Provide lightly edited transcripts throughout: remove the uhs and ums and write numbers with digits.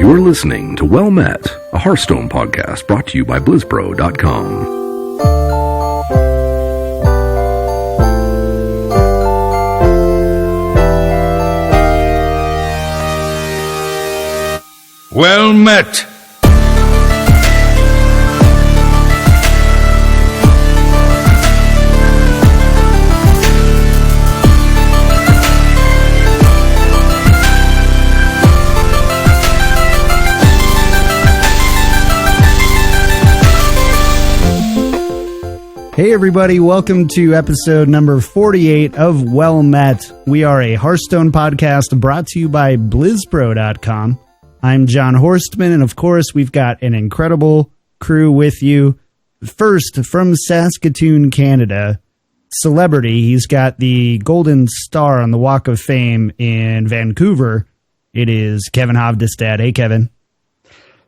You're listening to Well Met, a Hearthstone podcast brought to you by BlizzPro.com. Well met. Hey everybody, welcome to episode number 48 of Well Met. We are a Hearthstone podcast brought to you by BlizzPro.com. I'm John Horstman, and of course we've got an incredible crew with you. First, from Saskatoon, Canada, celebrity. He's got the Golden Star on the Walk of Fame in Vancouver. It is Kevin Hovdestad. Hey, Kevin.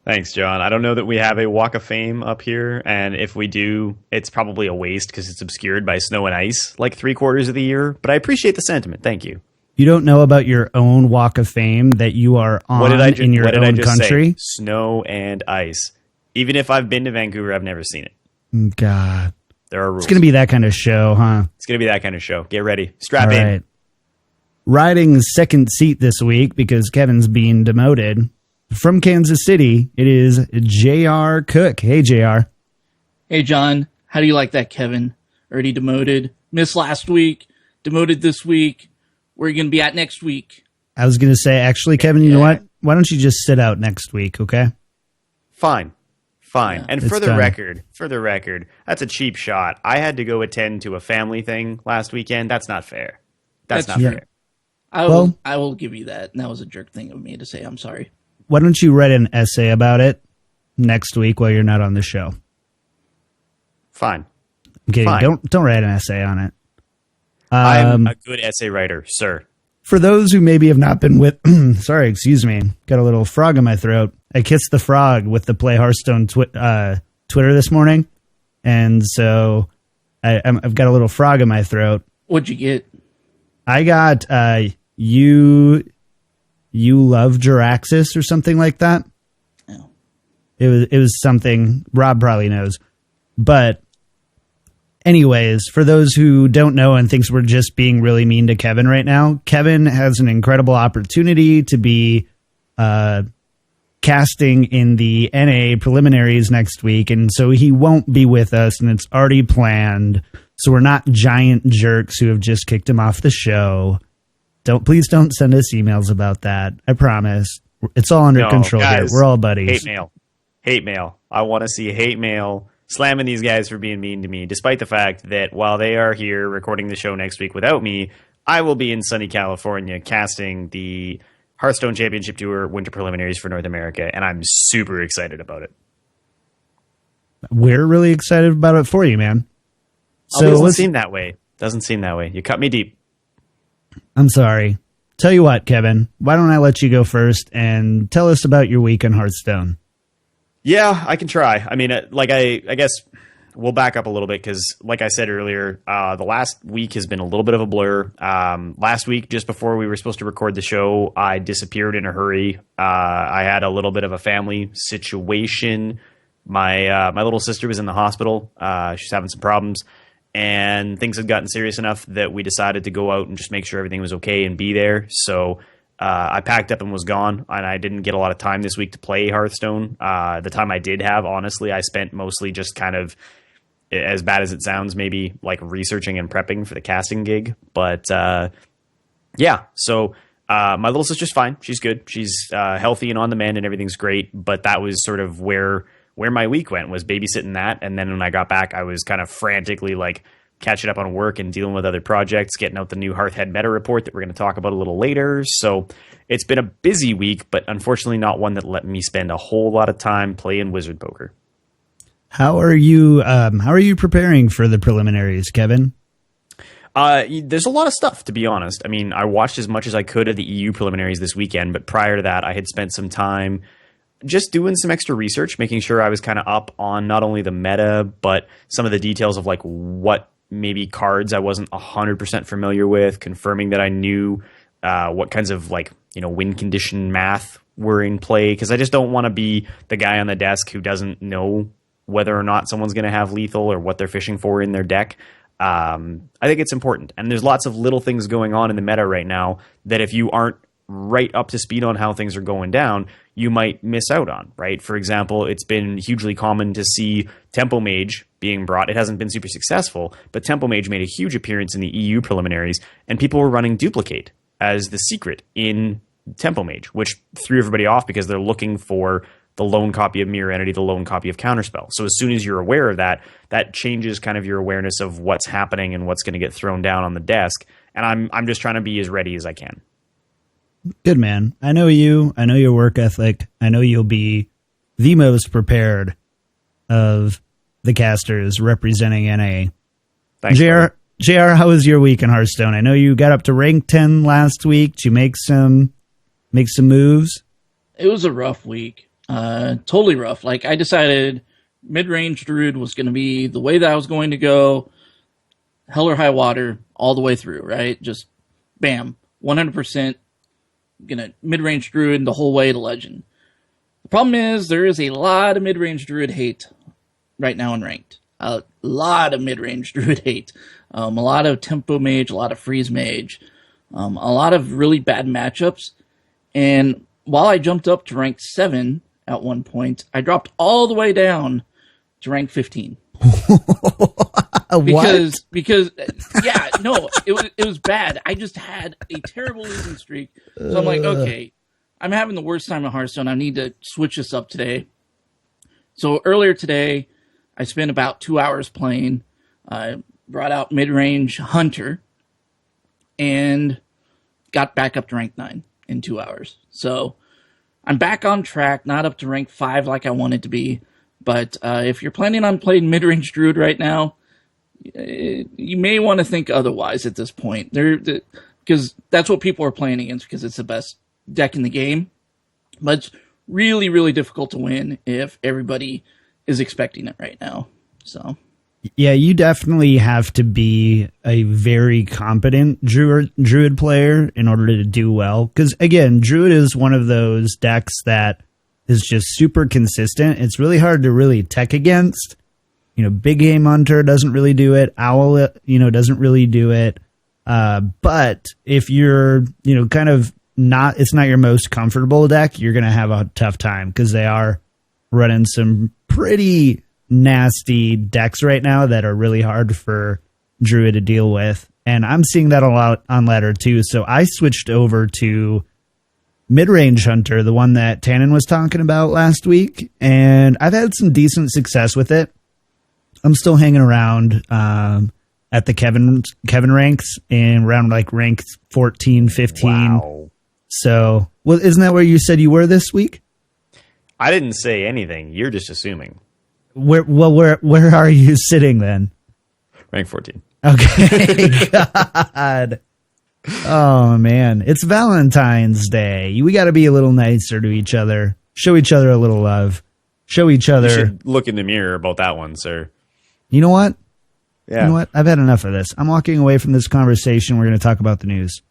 Thanks, John. I don't know that we have a Walk of Fame up here, and if we do, it's probably a waste because it's obscured by snow and ice like 3/4 of the year, but I appreciate the sentiment. Thank you. You don't know about your own Walk of Fame that you are on in your own country? Say? Snow and ice. Even if I've been to Vancouver, I've never seen it. God. There are rules. It's going to be that kind of show, huh? It's going to be that kind of show. Get ready. Strap in. Right. Riding second seat this week because Kevin's being demoted. From Kansas City, it is J.R. Cook. Hey, J.R. Hey, John. How do you like that, Kevin? Already demoted. Missed last week. Demoted this week. Where are you going to be at next week? I was going to say, actually, Kevin, you know what? Why don't you just sit out next week, okay? Fine. Yeah, and for the done. record, that's a cheap shot. I had to go attend to a family thing last weekend. That's not fair. That's not fair. I will give you that. And that was a jerk thing of me to say. I'm sorry. Why don't you write an essay about it next week while you're not on the show? Fine. Okay, Fine. Don't write an essay on it. I'm a good essay writer, sir. For those who maybe have not been with... sorry, excuse me. Got a little frog in my throat. I kissed the frog with the Play Hearthstone Twitter this morning. And so I've got a little frog in my throat. What'd you get? I got You Love Jiraxis or something like that. Oh. It was something Rob probably knows. But anyways, for those who don't know and thinks we're just being really mean to Kevin right now, Kevin has an incredible opportunity to be casting in the NA preliminaries next week, and so he won't be with us, and it's already planned. So we're not giant jerks who have just kicked him off the show. Please don't send us emails about that. I promise. It's all under control guys, here. We're all buddies. Hate mail. I want to see hate mail slamming these guys for being mean to me, despite the fact that while they are here recording the show next week without me, I will be in sunny California casting the Hearthstone Championship Tour Winter Preliminaries for North America, and I'm super excited about it. We're really excited about it for you, man. So it doesn't seem that way. You cut me deep. I'm sorry. Tell you what, Kevin, why don't I let you go first and tell us about your week in Hearthstone? Yeah, I can try. I mean, I guess we'll back up a little bit because, like I said earlier, the last week has been a little bit of a blur. Last week, just before we were supposed to record the show, I disappeared in a hurry. I had a little bit of a family situation. My little sister was in the hospital. She's having some problems. And things had gotten serious enough that we decided to go out and just make sure everything was okay and be there. So I packed up and was gone, and I didn't get a lot of time this week to play Hearthstone. The time I did have, honestly, I spent mostly just kind of, as bad as it sounds, maybe like researching and prepping for the casting gig. But yeah, so my little sister's fine. She's good. She's healthy and on the mend, and everything's great. But that was sort of where my week went, was babysitting that. And then when I got back, I was kind of frantically like catching up on work and dealing with other projects, getting out the new Hearthhead meta report that we're going to talk about a little later. So it's been a busy week, but unfortunately not one that let me spend a whole lot of time playing Wizard Poker. How are you preparing for the preliminaries, Kevin? There's a lot of stuff, to be honest. I mean, I watched as much as I could of the EU preliminaries this weekend, but prior to that, I had spent some time just doing some extra research, making sure I was kind of up on not only the meta, but some of the details of like what maybe cards I wasn't 100% familiar with, confirming that I knew what kinds of win condition math were in play, because I just don't want to be the guy on the desk who doesn't know whether or not someone's going to have lethal or what they're fishing for in their deck. I think it's important, and there's lots of little things going on in the meta right now that if you aren't right up to speed on how things are going down, you might miss out on, right? For example, it's been hugely common to see Tempo Mage being brought. It hasn't been super successful, but Tempo Mage made a huge appearance in the EU preliminaries, and people were running Duplicate as the secret in Tempo Mage, which threw everybody off because they're looking for the lone copy of Mirror Entity, the lone copy of Counterspell. So as soon as you're aware of that, that changes kind of your awareness of what's happening and what's going to get thrown down on the desk. And I'm just trying to be as ready as I can. Good, man. I know you. I know your work ethic. I know you'll be the most prepared of the casters representing NA. Thanks, JR, how was your week in Hearthstone? I know you got up to rank 10 last week. Did you make some moves? It was a rough week. Totally rough. Like, I decided mid-range Druid was going to be the way that I was going to go. Hell or high water all the way through, right? Just bam, 100%. Gonna mid-range Druid the whole way to Legend. The problem is there is a lot of mid-range Druid hate right now in Ranked. A lot of mid-range Druid hate. A lot of Tempo Mage, a lot of Freeze Mage. A lot of really bad matchups. And while I jumped up to rank 7 at one point, I dropped all the way down to rank 15. Because yeah, no, it was bad. I just had a terrible losing streak. So I'm like, okay, I'm having the worst time at Hearthstone. I need to switch this up today. So earlier today, I spent about 2 hours playing. I brought out mid-range Hunter and got back up to rank 9 in 2 hours. So I'm back on track, not up to rank 5 like I wanted to be. But if you're planning on playing mid-range Druid right now, you may want to think otherwise at this point. Because that's what people are playing against, because it's the best deck in the game. But it's really, really difficult to win if everybody is expecting it right now. So yeah, you definitely have to be a very competent Druid player in order to do well. Because again, Druid is one of those decks that is just super consistent. It's really hard to really tech against. Big Game Hunter doesn't really do it. Owl, doesn't really do it. But if you're, kind of it's not your most comfortable deck, you're going to have a tough time, because they are running some pretty nasty decks right now that are really hard for Druid to deal with. And I'm seeing that a lot on ladder too. So I switched over to Mid-Range Hunter, the one that Tannen was talking about last week, and I've had some decent success with it. I'm still hanging around at the Kevin ranks and around like rank 14, 15. Wow. So, well, isn't that where you said you were this week? I didn't say anything. You're just assuming. Where are you sitting then? Rank 14. Okay. God. Oh, man. It's Valentine's Day. We got to be a little nicer to each other. Show each other a little love. Show each other. You should look in the mirror about that one, sir. You know what? Yeah. You know what? I've had enough of this. I'm walking away from this conversation. We're going to talk about the news.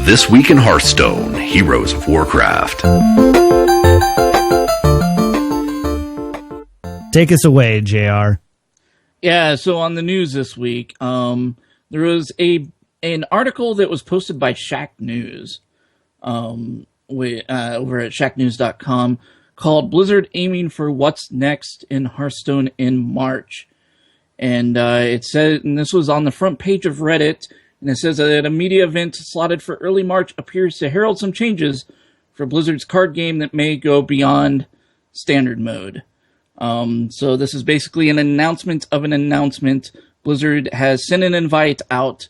This week in Hearthstone, Heroes of Warcraft. Take us away, JR. Yeah, so on the news this week, there was an article that was posted by Shack News over at shacknews.com called Blizzard Aiming for What's Next in Hearthstone in March. And it said, and this was on the front page of Reddit, and it says that a media event slotted for early March appears to herald some changes for Blizzard's card game that may go beyond standard mode. So this is basically an announcement of an announcement. Blizzard has sent an invite out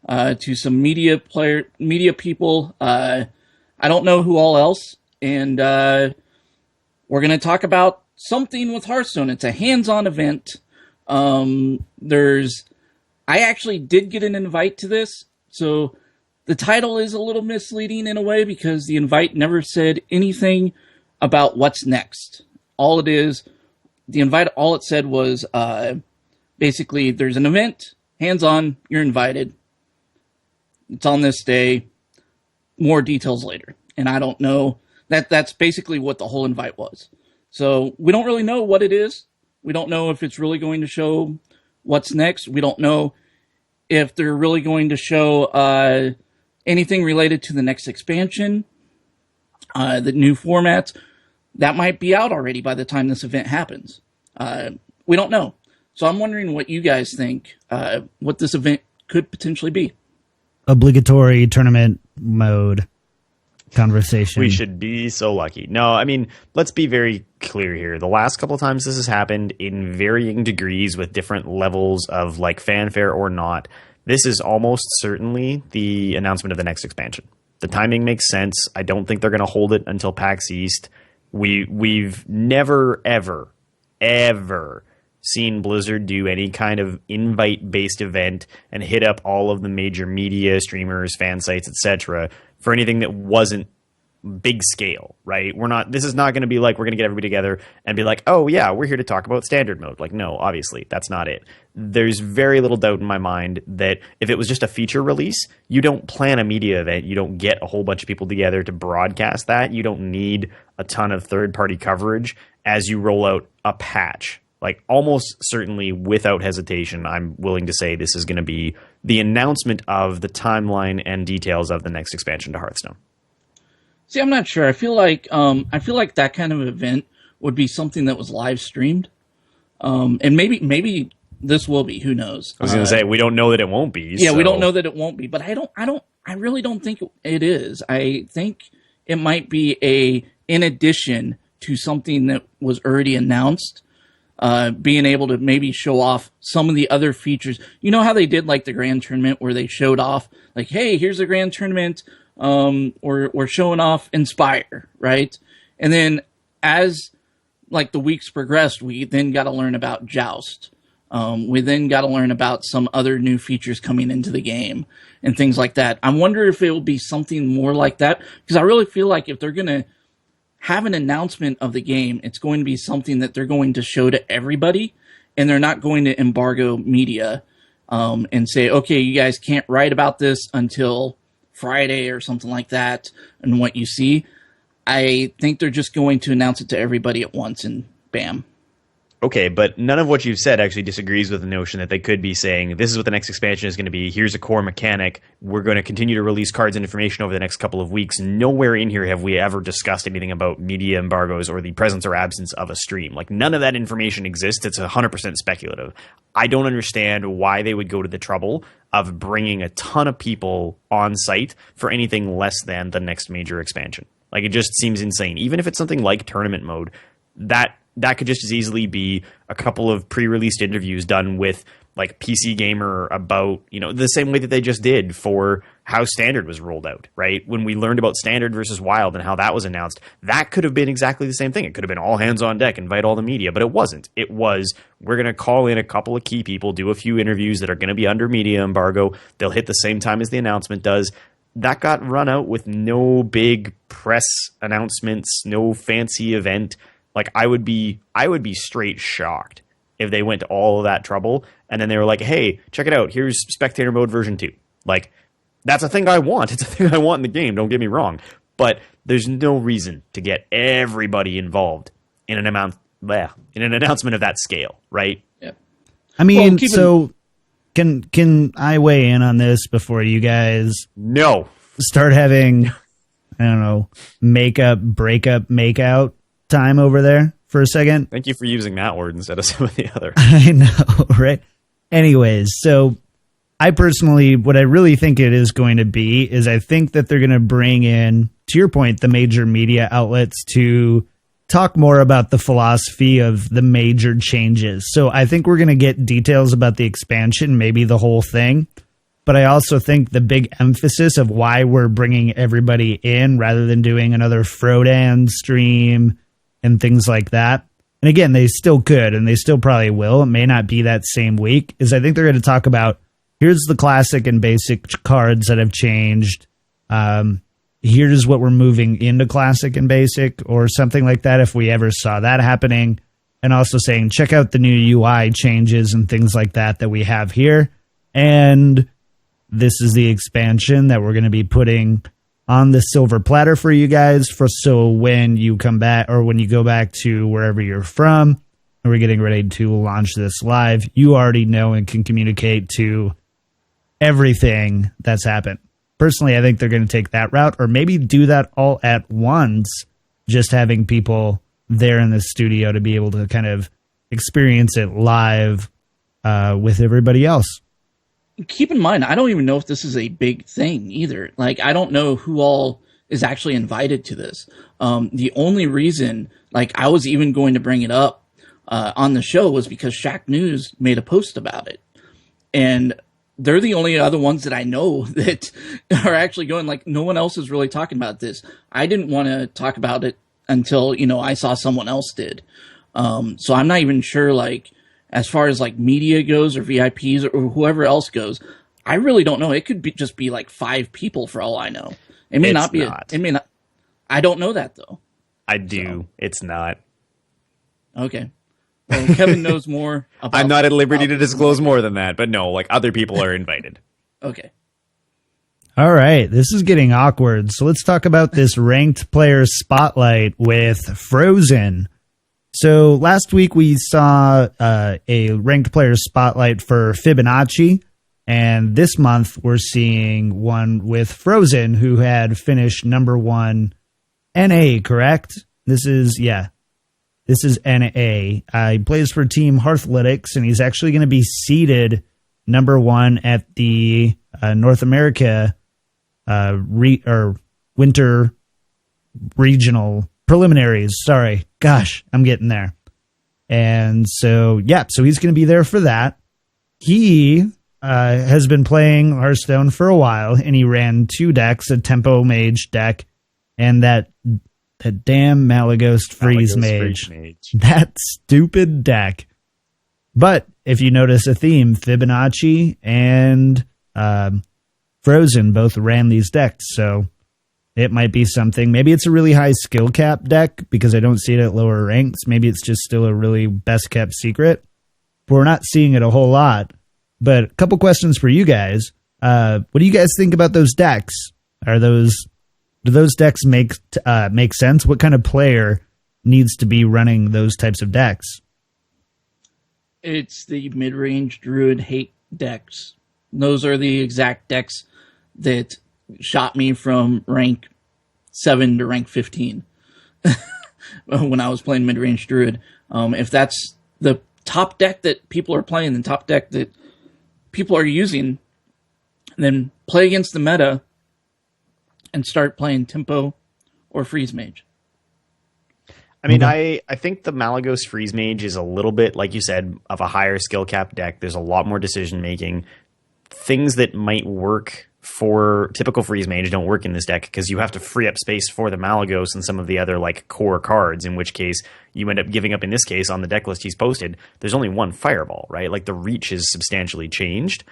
to some media people. I don't know who all else. And we're going to talk about something with Hearthstone. It's a hands-on event. I actually did get an invite to this. So the title is a little misleading in a way, because the invite never said anything about what's next. All it said was basically there's an event, hands-on, you're invited. It's on this day. more details later. And I don't know. That's basically what the whole invite was. So we don't really know what it is. We don't know if it's really going to show what's next. We don't know if they're really going to show anything related to the next expansion, the new formats. That might be out already by the time this event happens. We don't know. So I'm wondering what you guys think, what this event could potentially be. Obligatory tournament mode conversation. We should be so lucky. No, I mean, let's be very clear here. The last couple of times this has happened in varying degrees with different levels of like fanfare or not, this is almost certainly the announcement of the next expansion. The timing makes sense. I don't think they're going to hold it until PAX East. We've never, ever seen Blizzard do any kind of invite-based event and hit up all of the major media, streamers, fan sites, etc. for anything that wasn't big scale, right? This is not going to be like we're going to get everybody together and be like, oh yeah, we're here to talk about standard mode. Like, no, obviously that's not it. There's very little doubt in my mind that if it was just a feature release, you don't plan a media event. You don't get a whole bunch of people together to broadcast that. You don't need a ton of third-party coverage as you roll out a patch. Like, almost certainly, without hesitation, I'm willing to say this is going to be the announcement of the timeline and details of the next expansion to Hearthstone. See, I'm not sure. I feel like that kind of event would be something that was live streamed, and maybe this will be. Who knows? I was going to say we don't know that it won't be. Yeah, we don't know that it won't be, but I really don't think it is. I think it might be in addition to something that was already announced. Being able to maybe show off some of the other features. You know how they did like the Grand Tournament where they showed off like, hey, here's the Grand Tournament, or showing off Inspire, right? And then as like the weeks progressed, we then got to learn about Joust. We then got to learn about some other new features coming into the game and things like that. I wonder if it will be something more like that, because I really feel like if they're going to have an announcement of the game, it's going to be something that they're going to show to everybody, and they're not going to embargo media and say, okay, you guys can't write about this until Friday or something like that and what you see. I think they're just going to announce it to everybody at once and bam. Okay, but none of what you've said actually disagrees with the notion that they could be saying, this is what the next expansion is going to be, here's a core mechanic, we're going to continue to release cards and information over the next couple of weeks. Nowhere in here have we ever discussed anything about media embargoes or the presence or absence of a stream. Like, none of that information exists. It's 100% speculative. I don't understand why they would go to the trouble of bringing a ton of people on site for anything less than the next major expansion. Like, it just seems insane. Even if it's something like tournament mode, that could just as easily be a couple of pre-released interviews done with like PC Gamer about, the same way that they just did for how Standard was rolled out, right? When we learned about Standard versus Wild and how that was announced, that could have been exactly the same thing. It could have been all hands on deck, invite all the media, but it wasn't. It was, we're going to call in a couple of key people, do a few interviews that are going to be under media embargo. They'll hit the same time as the announcement does. That got run out with no big press announcements, no fancy event. Like, I would be straight shocked if they went to all of that trouble and then they were like, hey, check it out. Here's spectator mode version 2. Like, that's a thing I want. It's a thing I want in the game. Don't get me wrong. But there's no reason to get everybody involved in an announcement of that scale, right? Yeah. I mean, can I weigh in on this before you guys start having, I don't know, makeup, breakup, makeout time over there for a second? Thank you for using that word instead of some of the other. I know, right? Anyways, so I personally, what I really think it is going to be is I think that they're going to bring in, to your point, the major media outlets to talk more about the philosophy of the major changes. So I think we're going to get details about the expansion, maybe the whole thing. But I also think the big emphasis of why we're bringing everybody in rather than doing another Frodan stream and things like that. And again, they still could, and they still probably will. It may not be that same week, is I think they're going to talk about, here's the classic and basic cards that have changed. Here's what we're moving into classic and basic, or something like that, if we ever saw that happening. And also saying, check out the new UI changes and things like that we have here. And this is the expansion that we're going to be putting on the silver platter for you guys. So when you come back, or when you go back to wherever you're from, and we're getting ready to launch this live, you already know and can communicate to everything that's happened. Personally, I think they're going to take that route, or maybe do that all at once, just having people there in the studio to be able to kind of experience it live with everybody else. Keep in mind, I don't even know if this is a big thing either. Like, I don't know who all is actually invited to this. The only reason, like, I was even going to bring it up on the show was because Shack News made a post about it. And they're the only other ones that I know that are actually going. Like, no one else is really talking about this. I didn't want to talk about it until, I saw someone else did. So I'm not even sure, like, as far as like media goes or VIPs or whoever else goes, I really don't know. It could be just be like 5 people for all I know. It may not be. It may not. I don't know that though. I do. So. It's not. Okay. Well, Kevin knows more about. I'm not at liberty to disclose more than that, but no, like, other people are invited. Okay. All right. This is getting awkward. So let's talk about this ranked player spotlight with Frozen. So last week we saw a ranked player spotlight for Fibonacci, and this month we're seeing one with Frozen, who had finished number 1 NA, correct? This is NA. He plays for Team Hearthlytics, and he's actually going to be seeded number 1 at the North America Winter Regional Preliminaries. Sorry. Gosh, I'm getting there. And so, so he's going to be there for that. He has been playing Hearthstone for a while, and he ran 2 decks, a Tempo Mage deck, and that damn Malaghost Freeze Mage. That stupid deck. But if you notice a theme, Fibonacci and Frozen both ran these decks, so it might be something. Maybe it's a really high skill cap deck because I don't see it at lower ranks. Maybe it's just still a really best kept secret. But we're not seeing it a whole lot. But a couple questions for you guys. What do you guys think about those decks? Do those decks make sense? What kind of player needs to be running those types of decks? It's the mid-range Druid hate decks. Those are the exact decks that shot me from rank 7 to rank 15 when I was playing mid-range Druid. If that's the top deck that people are playing, the top deck that people are using, then play against the meta and start playing Tempo or Freeze Mage. I mean, I think the Malaghost Freeze Mage is a little bit, like you said, of a higher skill cap deck. There's a lot more decision making. Things that might work for typical Freeze Mage don't work in this deck because you have to free up space for the Malaghost and some of the other like core cards, in which case you end up giving up. In this case, on the deck list he's posted, there's only 1 Fireball, right? Like, the reach is substantially changed.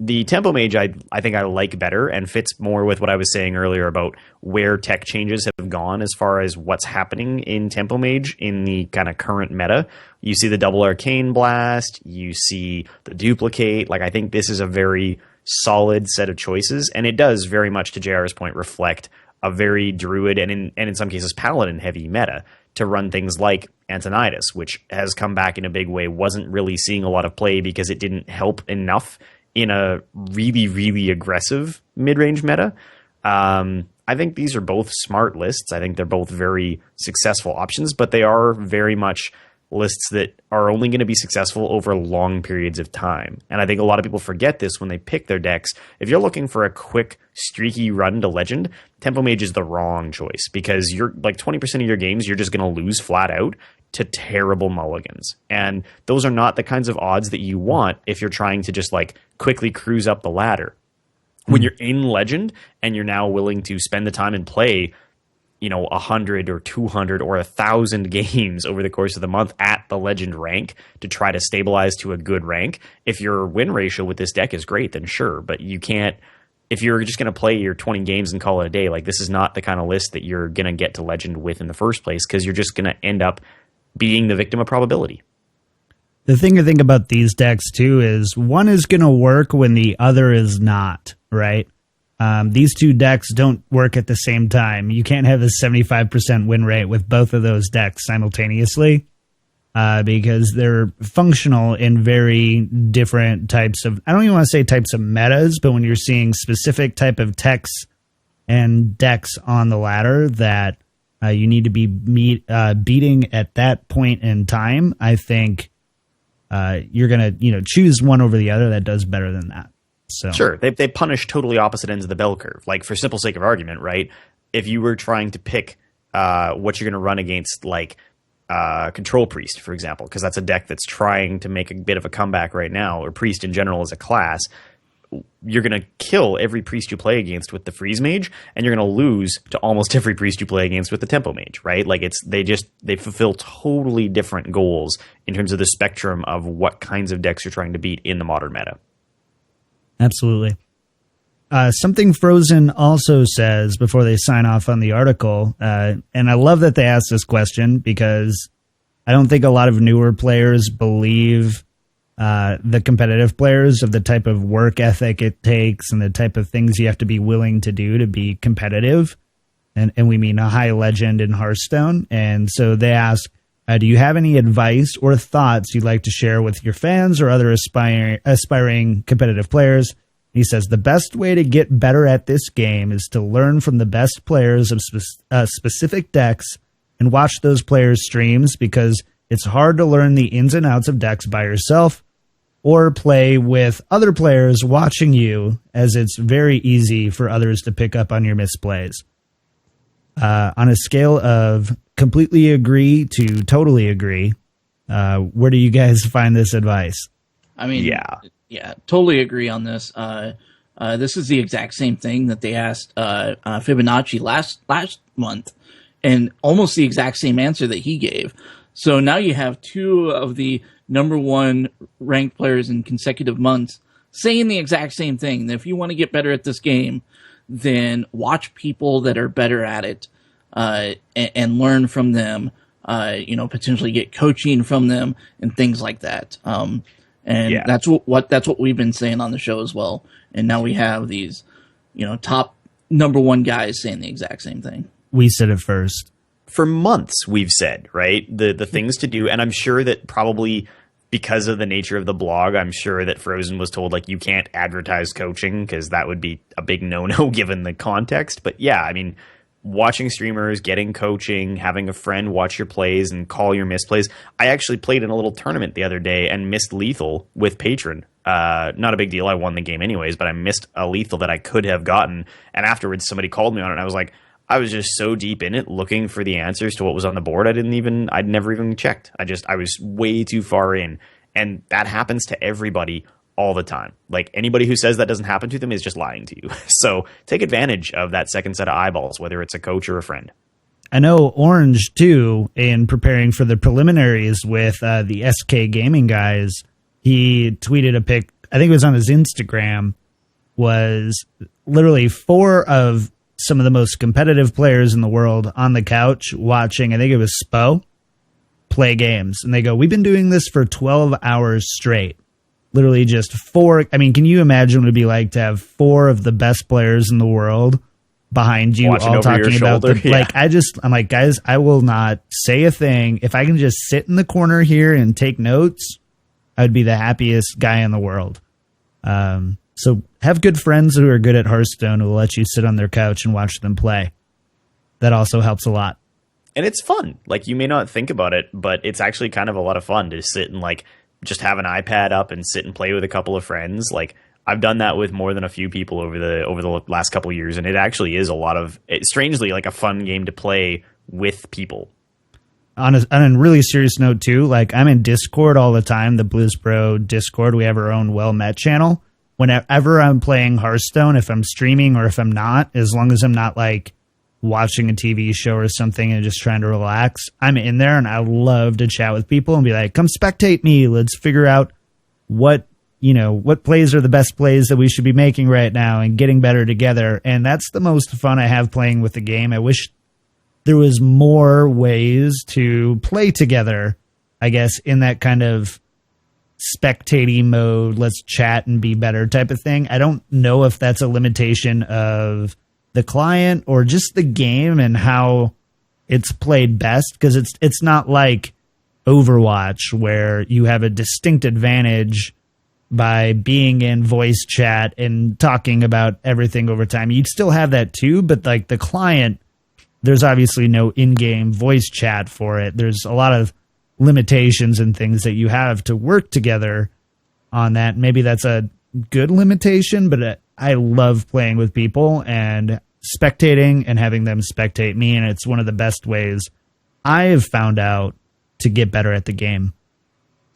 The Tempo Mage I think I like better and fits more with what I was saying earlier about where tech changes have gone as far as what's happening in Tempo Mage in the kind of current meta. You see the double Arcane Blast, you see the Duplicate. Like, I think this is a very solid set of choices, and it does very much, to JR's point, reflect a very Druid and in some cases Paladin heavy meta to run things like Antonidas, which has come back in a big way, wasn't really seeing a lot of play because it didn't help enough in a really, really aggressive mid-range meta. I think these are both smart lists. I think they're both very successful options, but they are very much lists that are only going to be successful over long periods of time. And I think a lot of people forget this when they pick their decks. If you're looking for a quick, streaky run to Legend, Tempo Mage is the wrong choice because you're like 20% of your games, you're just going to lose flat out to terrible mulligans. And those are not the kinds of odds that you want if you're trying to just like quickly cruise up the ladder. When you're in Legend and you're now willing to spend the time and play, 100 or 200 or 1,000 games over the course of the month at the Legend rank to try to stabilize to a good rank, if your win ratio with this deck is great, then sure. But you can't, if you're just going to play your 20 games and call it a day, like, this is not the kind of list that you're going to get to Legend with in the first place, because you're just going to end up being the victim of probability. The thing to think about these decks, too, is one is going to work when the other is not, right? These two decks don't work at the same time. You can't have a 75% win rate with both of those decks simultaneously because they're functional in very different types of, I don't even want to say types of metas, but when you're seeing specific type of techs and decks on the ladder that you need to be beating at that point in time, I think you're going to choose one over the other that does better than that. So sure, they punish totally opposite ends of the bell curve. Like, for simple sake of argument, right? If you were trying to pick what you're going to run against, like Control Priest, for example, because that's a deck that's trying to make a bit of a comeback right now, or Priest in general as a class, you're going to kill every Priest you play against with the Freeze Mage, and you're going to lose to almost every Priest you play against with the Tempo Mage, right? Like, they fulfill totally different goals in terms of the spectrum of what kinds of decks you're trying to beat in the modern meta. Absolutely. Something Frozen also says before they sign off on the article, and I love that they asked this question because I don't think a lot of newer players believe the competitive players of the type of work ethic it takes and the type of things you have to be willing to do to be competitive. And we mean a high legend in Hearthstone. And so they ask, do you have any advice or thoughts you'd like to share with your fans or other aspiring competitive players? He says, the best way to get better at this game is to learn from the best players of specific decks and watch those players' streams, because it's hard to learn the ins and outs of decks by yourself or play with other players watching you, as it's very easy for others to pick up on your misplays. On a scale of completely agree to totally agree, where do you guys find this advice? I mean, yeah, totally agree on this. This is the exact same thing that they asked Fibonacci last month, and almost the exact same answer that he gave. So now you have two of the number one ranked players in consecutive months saying the exact same thing. That if you want to get better at this game, then watch people that are better at it and learn from them. Potentially get coaching from them and things like that. That's what we've been saying on the show as well. And now we have these, top number one guys saying the exact same thing. We said it first. For months, we've said, right, the things to do. And I'm sure that probably because of the nature of the blog, I'm sure that Frozen was told, like, you can't advertise coaching because that would be a big no-no given the context. But yeah, I mean, watching streamers, getting coaching, having a friend watch your plays and call your misplays. I actually played in a little tournament the other day and missed lethal with Patron. Not a big deal. I won the game anyways, but I missed a lethal that I could have gotten. And afterwards, somebody called me on it, and I was like, I was just so deep in it looking for the answers to what was on the board. I'd never even checked. I was way too far in. And that happens to everybody all the time. Like, anybody who says that doesn't happen to them is just lying to you. So take advantage of that second set of eyeballs, whether it's a coach or a friend. I know Orange, too, in preparing for the preliminaries with the SK Gaming guys, he tweeted a pic, I think it was on his Instagram, was literally 4 of some of the most competitive players in the world on the couch watching, I think it was Spo, play games. And they go, we've been doing this for 12 hours straight. Literally just 4. I mean, can you imagine what it'd be like to have 4 of the best players in the world behind you watching all talking about shoulder, the, I'm like, guys, I will not say a thing. If I can just sit in the corner here and take notes, I would be the happiest guy in the world. So have good friends who are good at Hearthstone who will let you sit on their couch and watch them play. That also helps a lot. And it's fun. Like, you may not think about it, but it's actually kind of a lot of fun to sit and, like, just have an iPad up and sit and play with a couple of friends. Like, I've done that with more than a few people over the last couple of years, and it actually is strangely, like, a fun game to play with people. On a really serious note, too, like, I'm in Discord all the time, the Blues Pro Discord. We have our own Well Met channel. Whenever I'm playing Hearthstone, if I'm streaming or if I'm not, as long as I'm not, like, watching a TV show or something and just trying to relax, I'm in there, and I love to chat with people and be like, come spectate me. Let's figure out what plays are the best plays that we should be making right now and getting better together. And that's the most fun I have playing with the game. I wish there was more ways to play together, I guess, in that kind of spectating mode, let's chat and be better type of thing. I don't know if that's a limitation of the client or just the game and how it's played best, because it's not like Overwatch where you have a distinct advantage by being in voice chat and talking about everything over time. You'd still have that too, but like the client, there's obviously no in-game voice chat for it. There's a lot of limitations and things that you have to work together on that. Maybe that's a good limitation, but I love playing with people and spectating and having them spectate me, and it's one of the best ways I have found out to get better at the game.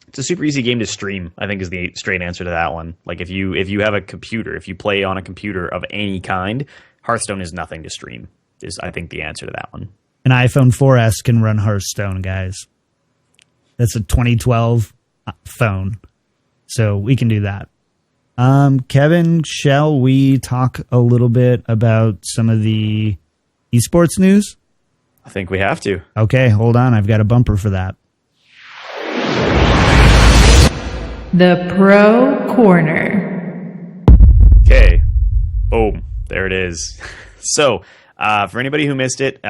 It's a super easy game to stream, I think, is the straight answer to that one. Like if you have a computer, if you play on a computer of any kind, Hearthstone is nothing to stream, is I think the answer to that one. An iPhone 4S can run Hearthstone, guys. That's a 2012 phone. So we can do that. Kevin, shall we talk a little bit about some of the esports news? I think we have to. Okay, hold on. I've got a bumper for that. The Pro Corner. Okay. Boom. There it is. So, for anybody who missed it,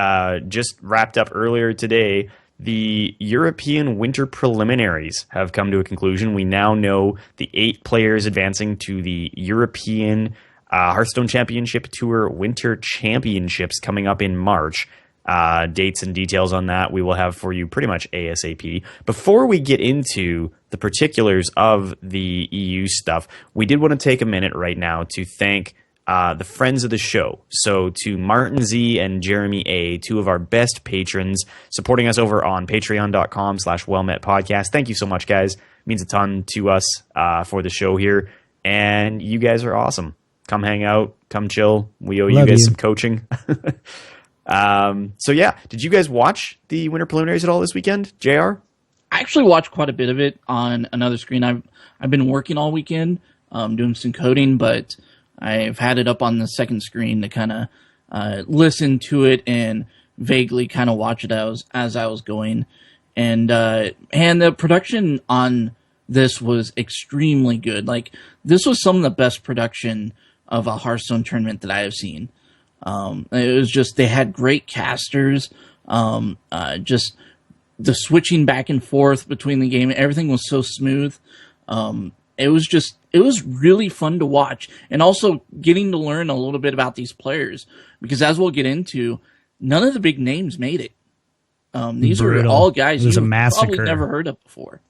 just wrapped up earlier today, the European Winter Preliminaries have come to a conclusion. We now know the 8 players advancing to the European Hearthstone Championship Tour Winter Championships coming up in March. Dates and details on that we will have for you pretty much ASAP. Before we get into the particulars of the EU stuff, we did want to take a minute right now to thank the friends of the show. So to Martin Z and Jeremy A, 2 of our best patrons, supporting us over on patreon.com/wellmetpodcast. Thank you so much, guys. It means a ton to us for the show here. And you guys are awesome. Come hang out. Come chill. We owe you guys some coaching. So yeah, did you guys watch the Winter Preliminaries at all this weekend, JR? I actually watched quite a bit of it on another screen. I've been working all weekend, doing some coding, but I've had it up on the second screen to kind of listen to it and vaguely kind of watch it as I was going. And the production on this was extremely good. Like, this was some of the best production of a Hearthstone tournament that I have seen. It was just, they had great casters, just the switching back and forth between the game, everything was so smooth. It was really fun to watch, and also getting to learn a little bit about these players, because as we'll get into, none of the big names made it. These are all guys you've probably never heard of before.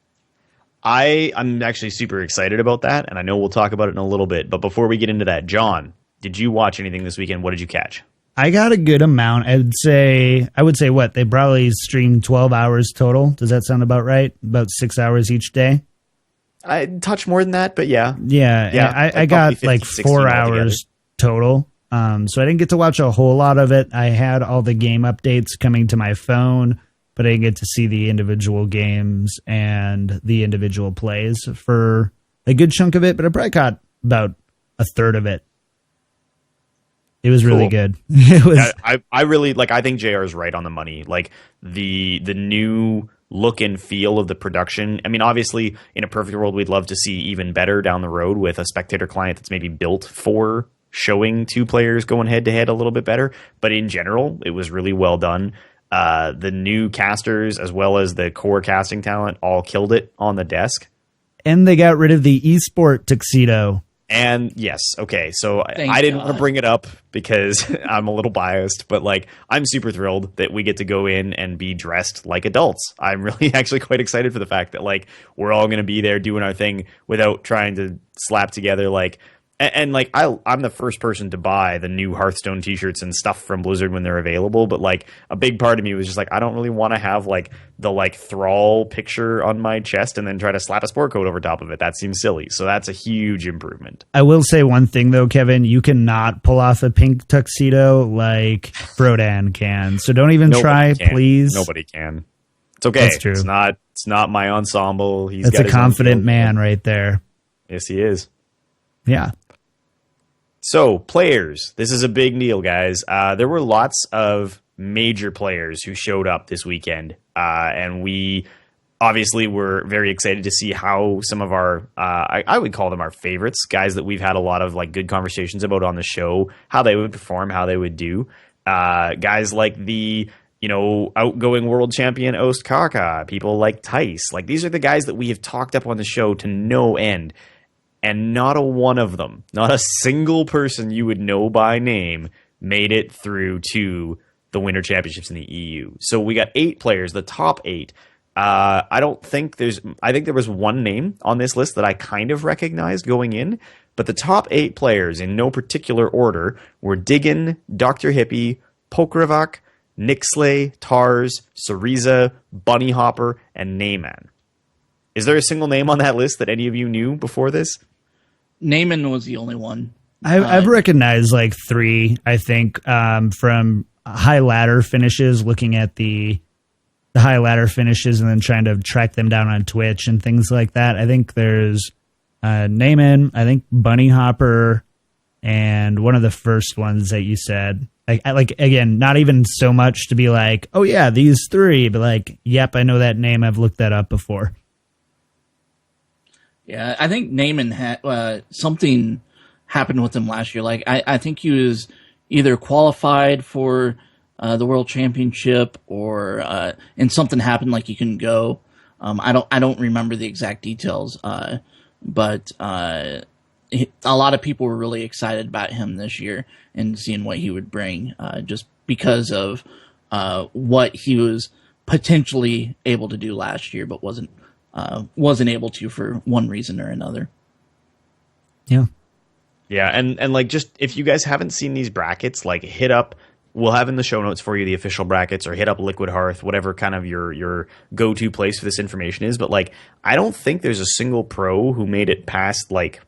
I'm actually super excited about that, and I know we'll talk about it in a little bit, but before we get into that, John, did you watch anything this weekend? What did you catch? I got a good amount. I would say what? They probably streamed 12 hours total. Does that sound about right? About 6 hours each day? I touched more than that, but yeah. Yeah. I got 50, like 4 hours total. So I didn't get to watch a whole lot of it. I had all the game updates coming to my phone, but I didn't get to see the individual games and the individual plays for a good chunk of it, but I probably caught about a third of it. It was really good. It was. I really like. I think JR is right on the money. Like the new look and feel of the production. I mean, obviously, in a perfect world, we'd love to see even better down the road with a spectator client that's maybe built for showing 2 players going head to head a little bit better. But in general, it was really well done. The new casters, as well as the core casting talent, all killed it on the desk. And they got rid of the esport tuxedo. And yes, okay, so I didn't want to bring it up because I'm a little biased, but like I'm super thrilled that we get to go in and be dressed like adults. I'm really actually quite excited for the fact that like we're all going to be there doing our thing without trying to slap together like and like I'm the first person to buy the new Hearthstone t-shirts and stuff from Blizzard when they're available, but like a big part of me was just like I don't really want to have like the like Thrall picture on my chest and then try to slap a sport coat over top of it. That seems silly. So that's a huge improvement. I will say one thing though, Kevin, you cannot pull off a pink tuxedo like Frodan can. So don't even try, please. Nobody can. It's okay. That's true. It's not my ensemble. That's a confident man right there. Yes, he is. Yeah. So, players. This is a big deal, guys. There were lots of major players who showed up this weekend, and we obviously, we're very excited to see how some of our, I would call them our favorites, guys that we've had a lot of like good conversations about on the show, how they would perform, how they would do. Guys like the, outgoing world champion Ost Kaka, people like Tice. Like, these are the guys that we have talked up on the show to no end. And not a one of them, not a single person you would know by name made it through to the Winter Championships in the EU. So we got 8 players, the top 8. I think there was one name on this list that I kind of recognized going in, but the top 8 players in no particular order were Diggin, Dr. Hippie, Pokravac, Nixley, Tars, Syriza, Bunny Hopper, and Neyman. Is there a single name on that list that any of you knew before this? Neyman was the only one. I've recognized like 3, I think, from high ladder finishes, looking at the high ladder finishes and then trying to track them down on Twitch and things like that. I think there's Neyman, I think Bunny Hopper, and one of the first ones that you said. I like, again, not even so much to be like, oh yeah, these 3, but like, yep, I know that name. I've looked that up before. Yeah, I think Neyman had something happened with him last year. Like, I think he was either qualified for the World Championship or and something happened, like he couldn't go. I don't remember the exact details, but a lot of people were really excited about him this year and seeing what he would bring, just because of what he was potentially able to do last year, but wasn't able to for one reason or another. Yeah. Yeah, and like, just if you guys haven't seen these brackets, like, hit up, we'll have in the show notes for you the official brackets, or hit up Liquid Hearth, whatever kind of your go-to place for this information is. But like, I don't think there's a single pro who made it past, like,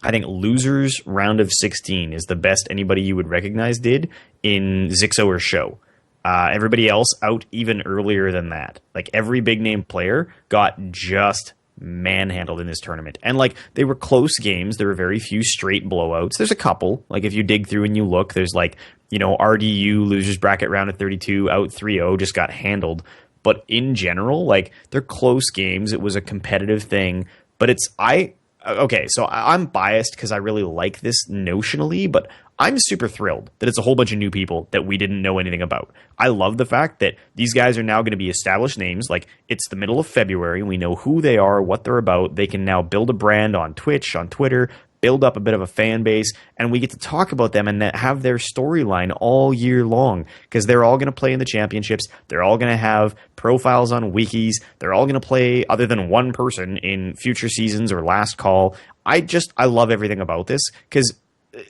I think losers round of 16 is the best anybody you would recognize did in Zixo or Show. Everybody else out even earlier than that. Like, every big name player got just manhandled in this tournament. And like, they were close games. There were very few straight blowouts. There's a couple. Like, if you dig through and you look, there's like, RDU losers bracket round of 32 out 3-0, just got handled. But in general, like, they're close games. It was a competitive thing. But so I'm biased because I really like this notionally, but I'm super thrilled that it's a whole bunch of new people that we didn't know anything about. I love the fact that these guys are now going to be established names. Like, it's the middle of February. We know who they are, what they're about. They can now build a brand on Twitch, on Twitter, build up a bit of a fan base, and we get to talk about them and have their storyline all year long, because they're all going to play in the championships. They're all going to have profiles on wikis. They're all going to play, other than one person, in future seasons or last call. I love everything about this, because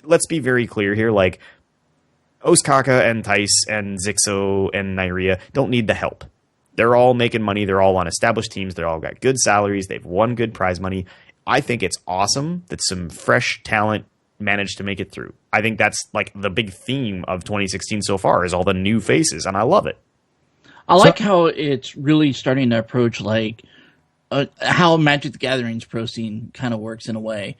let's be very clear here, like, Ostkaka and Tice and Zixo and Nyria don't need the help. They're all making money. They're all on established teams. They're all got good salaries. They've won good prize money. I think it's awesome that some fresh talent managed to make it through. I think that's like the big theme of 2016 so far, is all the new faces, and I love it. I like how it's really starting to approach like how Magic the Gathering's pro scene kind of works in a way,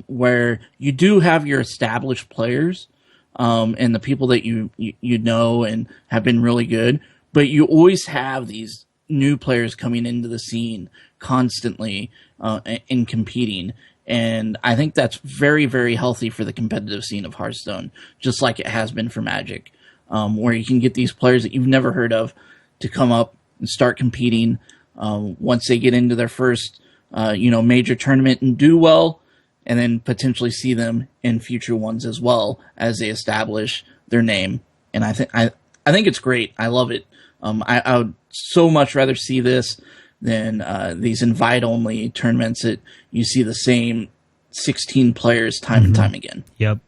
where you do have your established players and the people that you know and have been really good, but you always have these new players coming into the scene constantly and competing. And I think that's very, very healthy for the competitive scene of Hearthstone, just like it has been for Magic, where you can get these players that you've never heard of to come up and start competing. Once they get into their first, major tournament and do well, and then potentially see them in future ones as well as they establish their name. And I think it's great. I love it. I would so much rather see this than these invite-only tournaments that you see the same 16 players time and time again. Yep.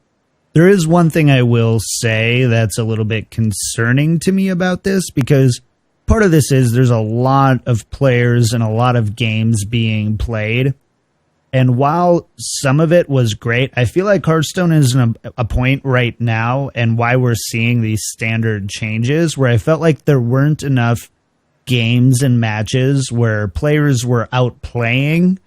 There is one thing I will say that's a little bit concerning to me about this, because part of this is there's a lot of players and a lot of games being played. And while some of it was great, I feel like Hearthstone is in a point right now, and why we're seeing these standard changes, where I felt like there weren't enough games and matches where players were outplaying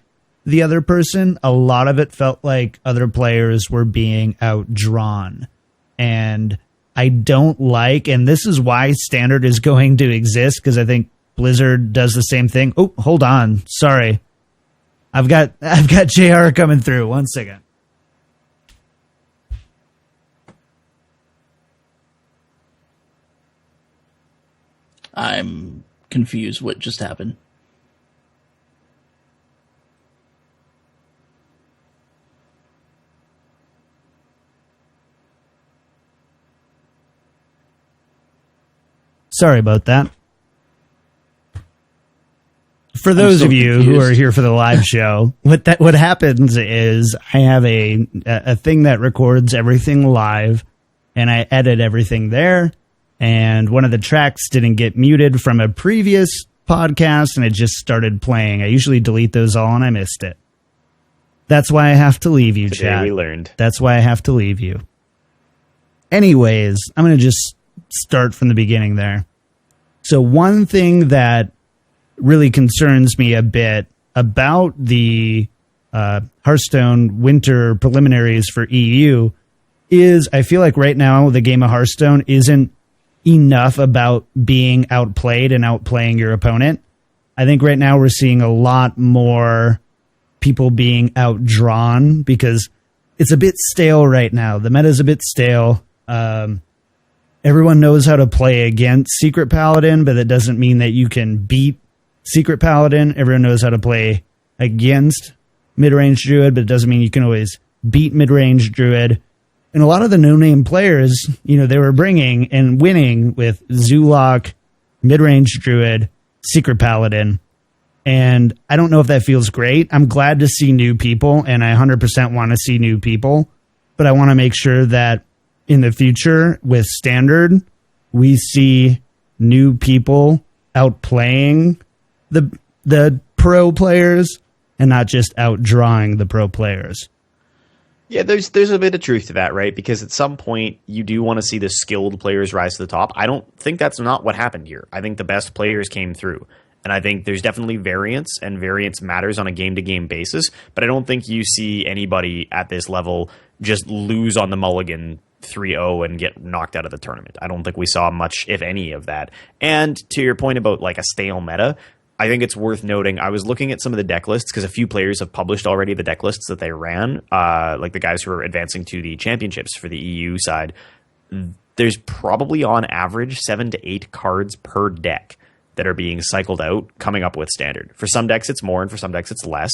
the other person. A lot of it felt like other players were being outdrawn. And I don't like, and this is why standard is going to exist, because I think Blizzard does the same thing. Oh, hold on. Sorry. I've got JR coming through. 1 second. I'm confused. What just happened? Sorry about that. For those of you who are here for the live show, what happens is I have a thing that records everything live, and I edit everything there. And one of the tracks didn't get muted from a previous podcast, and it just started playing. I usually delete those all, and I missed it. That's why I have to leave you, chat. We learned. That's why I have to leave you. Anyways, I'm going to just start from the beginning there. So one thing that really concerns me a bit about the Hearthstone winter preliminaries for EU is I feel like right now the game of Hearthstone isn't enough about being outplayed and outplaying your opponent. I think right now we're seeing a lot more people being outdrawn because it's a bit stale right now. The meta's a bit stale. Everyone knows how to play against Secret Paladin, but that doesn't mean that you can beat Secret Paladin. Everyone knows how to play against mid-range Druid, but it doesn't mean you can always beat mid-range Druid. And a lot of the no-name players, they were bringing and winning with Zulok, mid-range Druid, Secret Paladin. And I don't know if that feels great. I'm glad to see new people, and I 100% want to see new people. But I want to make sure that in the future with Standard, we see new people outplaying the pro players and not just outdrawing the pro players. Yeah, there's a bit of truth to that, right? Because at some point, you do want to see the skilled players rise to the top. I don't think that's not what happened here. I think the best players came through. And I think there's definitely variance, and variance matters on a game-to-game basis. But I don't think you see anybody at this level just lose on the mulligan 3-0 and get knocked out of the tournament. I don't think we saw much, if any, of that. And to your point about like a stale meta, I think it's worth noting, I was looking at some of the deck lists because a few players have published already the deck lists that they ran, like the guys who are advancing to the championships for the EU side. There's probably on average 7 to 8 cards per deck that are being cycled out coming up with Standard. For some decks it's more, and for some decks it's less.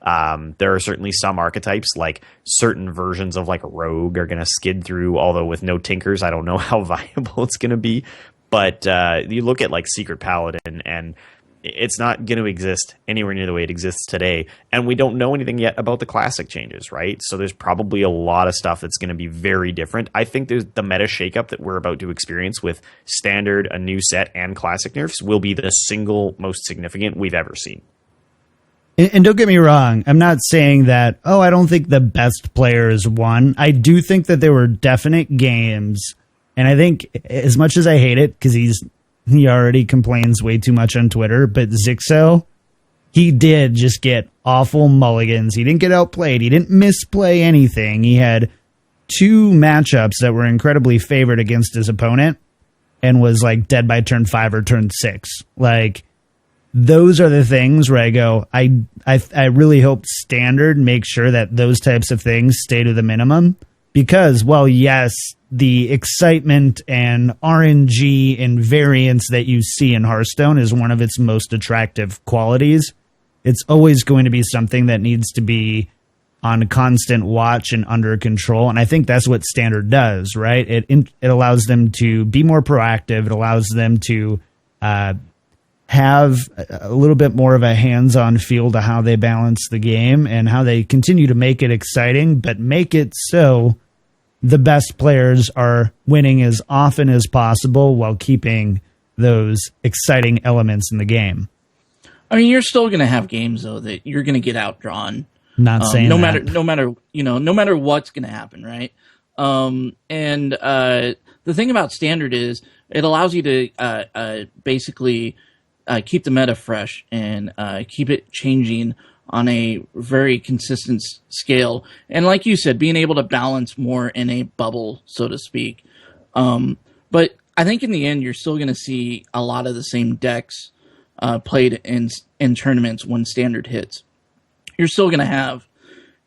There are certainly some archetypes, like certain versions of like Rogue are going to skid through, although with no Tinkers, I don't know how viable it's going to be. But you look at like Secret Paladin, and it's not going to exist anywhere near the way it exists today. And we don't know anything yet about the classic changes, right? So there's probably a lot of stuff that's going to be very different. I think there's the meta shakeup that we're about to experience with Standard, a new set, and classic nerfs will be the single most significant we've ever seen. And don't get me wrong, I'm not saying that, I don't think the best players won. I do think that there were definite games, and I think as much as I hate it, because he already complains way too much on Twitter, but Zixo, he did just get awful mulligans. He didn't get outplayed. He didn't misplay anything. He had 2 matchups that were incredibly favored against his opponent and was like dead by turn 5 or turn 6. Like, those are the things where I go, I really hope Standard makes sure that those types of things stay to the minimum. Because, well, yes, the excitement and RNG and variance that you see in Hearthstone is one of its most attractive qualities. It's always going to be something that needs to be on constant watch and under control. And I think that's what Standard does, right? It allows them to be more proactive. It allows them to have a little bit more of a hands-on feel to how they balance the game and how they continue to make it exciting, but make it so the best players are winning as often as possible while keeping those exciting elements in the game. I mean, you're still going to have games though that you're going to get outdrawn. Not saying no that. no matter what's going to happen, right? The thing about Standard is it allows you to basically keep the meta fresh and keep it changing on a very consistent scale. And like you said, being able to balance more in a bubble, so to speak. But I think in the end, you're still going to see a lot of the same decks played in tournaments when standard hits. You're still going to have,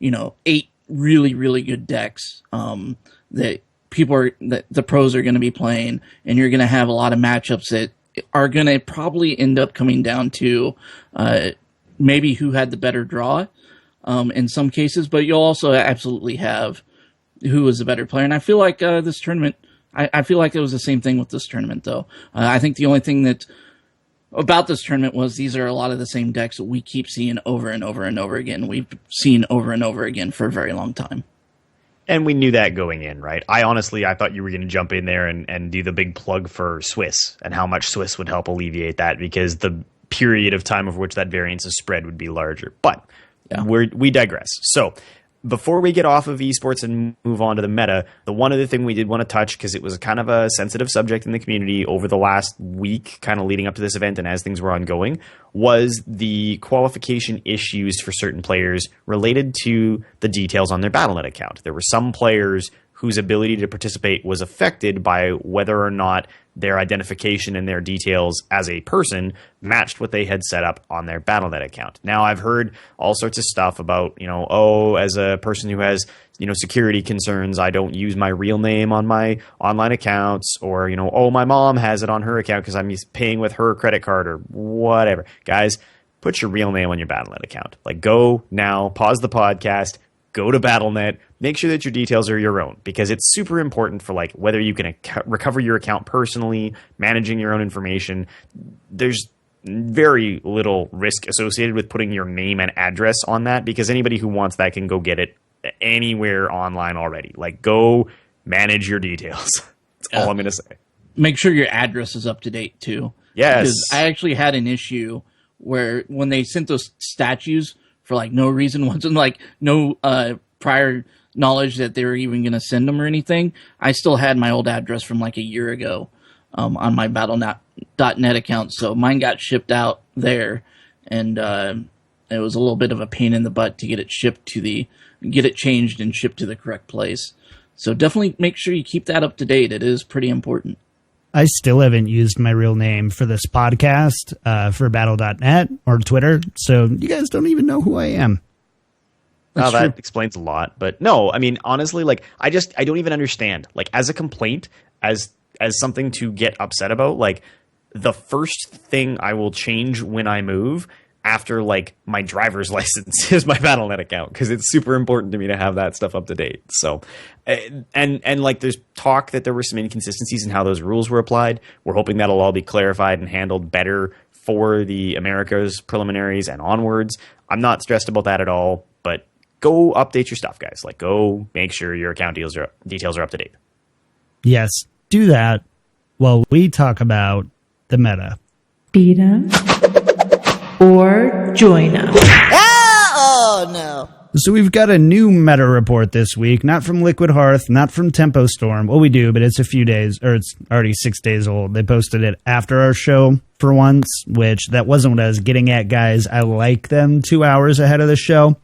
8 really, really good decks that the pros are going to be playing, and you're going to have a lot of matchups that are going to probably end up coming down to maybe who had the better draw in some cases, but you'll also absolutely have who was the better player. And I feel like this tournament, I feel like it was the same thing with this tournament, though. I think the only thing that about this tournament was these are a lot of the same decks that we keep seeing over and over and over again. We've seen over and over again for a very long time. And we knew that going in, right? I thought you were going to jump in there and do the big plug for Swiss and how much Swiss would help alleviate that, because the period of time over which that variance is spread would be larger. But we digress. So before we get off of esports and move on to the meta, the one other thing we did want to touch, because it was kind of a sensitive subject in the community over the last week, kind of leading up to this event and as things were ongoing, was the qualification issues for certain players related to the details on their Battle.net account. There were some players whose ability to participate was affected by whether or not their identification and their details as a person matched what they had set up on their Battle.net account. Now, I've heard all sorts of stuff about, as a person who has, security concerns, I don't use my real name on my online accounts, or, my mom has it on her account because I'm paying with her credit card or whatever. Guys, put your real name on your Battle.net account. Like, go now, pause the podcast, go to Battle.net, make sure that your details are your own, because it's super important for whether you can recover your account personally, managing your own information. There's very little risk associated with putting your name and address on that, because anybody who wants that can go get it anywhere online already. Go manage your details. That's all I'm going to say. Make sure your address is up to date too. Yes. Because I actually had an issue where when they sent those statues for no reason, wasn't no prior knowledge that they were even going to send them or anything, I still had my old address from a year ago on my Battle.net account, so mine got shipped out there, and it was a little bit of a pain in the butt to get it changed and shipped to the correct place. So definitely make sure you keep that up to date. It is pretty important. I still haven't used my real name for this podcast, for Battle.net or Twitter, so you guys don't even know who I am. That explains a lot. But no, I mean, honestly, I don't even understand. As a complaint, as something to get upset about, the first thing I will change when I move after my driver's license is my Battle.net account, because it's super important to me to have that stuff up to date. So, and there's talk that there were some inconsistencies in how those rules were applied. We're hoping that'll all be clarified and handled better for the Americas preliminaries and onwards. I'm not stressed about that at all, but go update your stuff, guys. Go make sure your account details are up to date. Yes, do that while we talk about the meta. Beat 'em or join 'em. Oh, no. So we've got a new meta report this week, not from Liquid Hearth, not from Tempo Storm. Well, we do, but it's a few days, or it's already 6 days old. They posted it after our show for once, which that wasn't what I was getting at, guys. I like them 2 hours ahead of the show.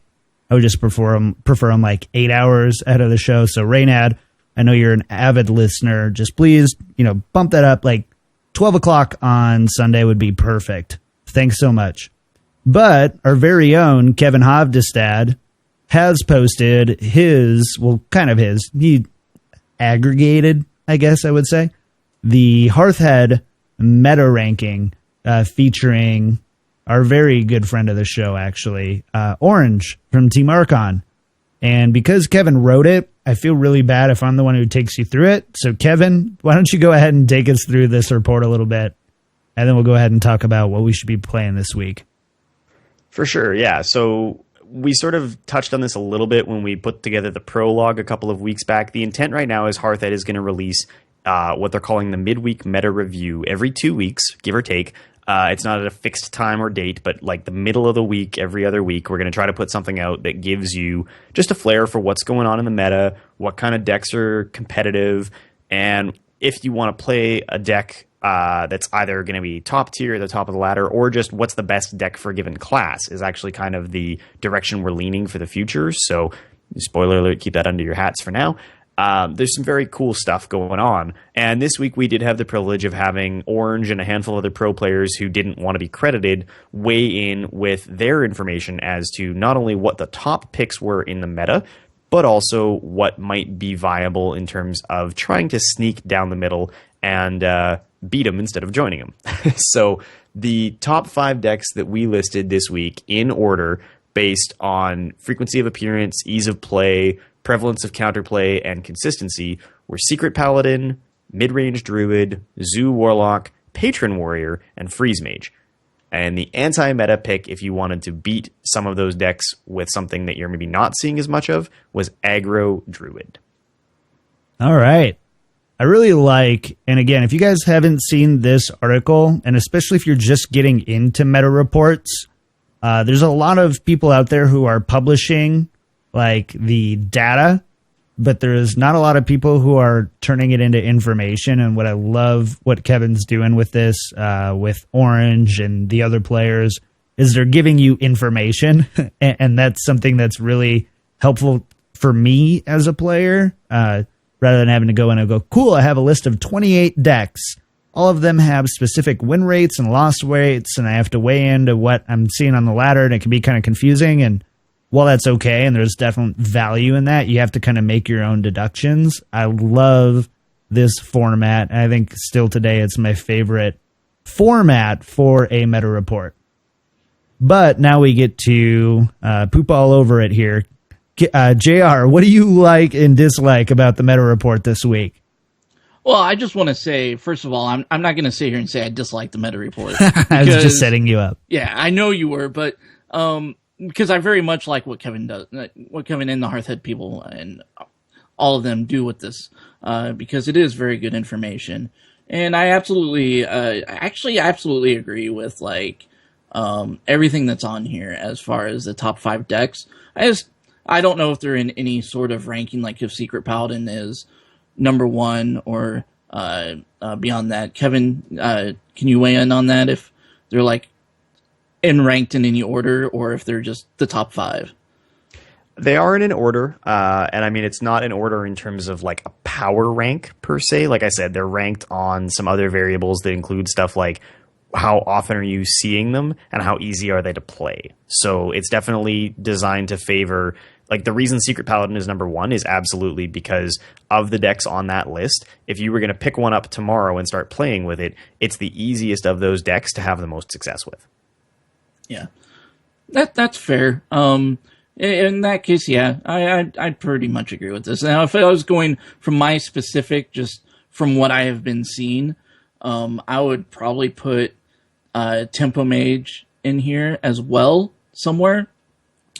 I would just prefer them 8 hours ahead of the show. So Raynad, I know you're an avid listener. Just please, bump that up. 12 o'clock on Sunday would be perfect. Thanks so much. But our very own Kevin Hovdestad has posted he aggregated, I guess I would say, the Hearthhead meta ranking featuring our very good friend of the show, actually, Orange from Team Archon. And because Kevin wrote it, I feel really bad if I'm the one who takes you through it. So, Kevin, why don't you go ahead and take us through this report a little bit, and then we'll go ahead and talk about what we should be playing this week. For sure, yeah. So we sort of touched on this a little bit when we put together the prologue a couple of weeks back. The intent right now is Hearthhead is going to release what they're calling the midweek meta review every 2 weeks, give or take. It's not at a fixed time or date, but the middle of the week, every other week, we're going to try to put something out that gives you just a flair for what's going on in the meta, what kind of decks are competitive, and if you want to play a deck that's either going to be top tier, the top of the ladder, or just what's the best deck for a given class is actually kind of the direction we're leaning for the future. So, spoiler alert, keep that under your hats for now. there's some very cool stuff going on. And this week we did have the privilege of having Orange and a handful of other pro players who didn't want to be credited weigh in with their information as to not only what the top picks were in the meta, but also what might be viable in terms of trying to sneak down the middle and beat them instead of joining them. So the top 5 decks that we listed this week in order based on frequency of appearance, ease of play, prevalence of counterplay, and consistency were Secret Paladin, Midrange Druid, Zoo Warlock, Patron Warrior, and Freeze Mage. And the anti-meta pick, if you wanted to beat some of those decks with something that you're maybe not seeing as much of, was Aggro Druid. All right. I really like, and again, if you guys haven't seen this article, and especially if you're just getting into meta reports, there's a lot of people out there who are publishing like the data, but there's not a lot of people who are turning it into information. And what I love what Kevin's doing with this, with Orange and the other players, is they're giving you information. And that's something that's really helpful for me as a player, rather than having to go in and go, cool, I have a list of 28 decks. All of them have specific win rates and loss rates, and I have to weigh into what I'm seeing on the ladder, and it can be kind of confusing. And while that's okay, and there's definite value in that, you have to kind of make your own deductions. I love this format. I think still today it's my favorite format for a meta report. But now we get to poop all over it here. JR, what do you like and dislike about the meta report this week? Well, I just want to say, first of all, I'm not going to sit here and say I dislike the meta report. I was just setting you up. Yeah, I know you were, but because I very much like what Kevin does, what Kevin and the Hearthhead people and all of them do with this, because it is very good information. And I absolutely, absolutely agree with like everything that's on here as far as the top 5 decks. I don't know if they're in any sort of ranking, like if Secret Paladin is number 1 or beyond that. Kevin, can you weigh in on that? If they're like ranked in any order, or if they're just the top 5? They are in an order, and I mean, it's not in order in terms of like a power rank per se. Like I said, they're ranked on some other variables that include stuff like how often are you seeing them and how easy are they to play. So it's definitely designed to favor, like the reason Secret Paladin is number 1 is absolutely because of the decks on that list. If you were going to pick one up tomorrow and start playing with it, it's the easiest of those decks to have the most success with. Yeah, that's fair. In that case, yeah, I pretty much agree with this. Now, if I was going from my specific, just from what I have been seeing, I would probably put Tempo Mage in here as well somewhere,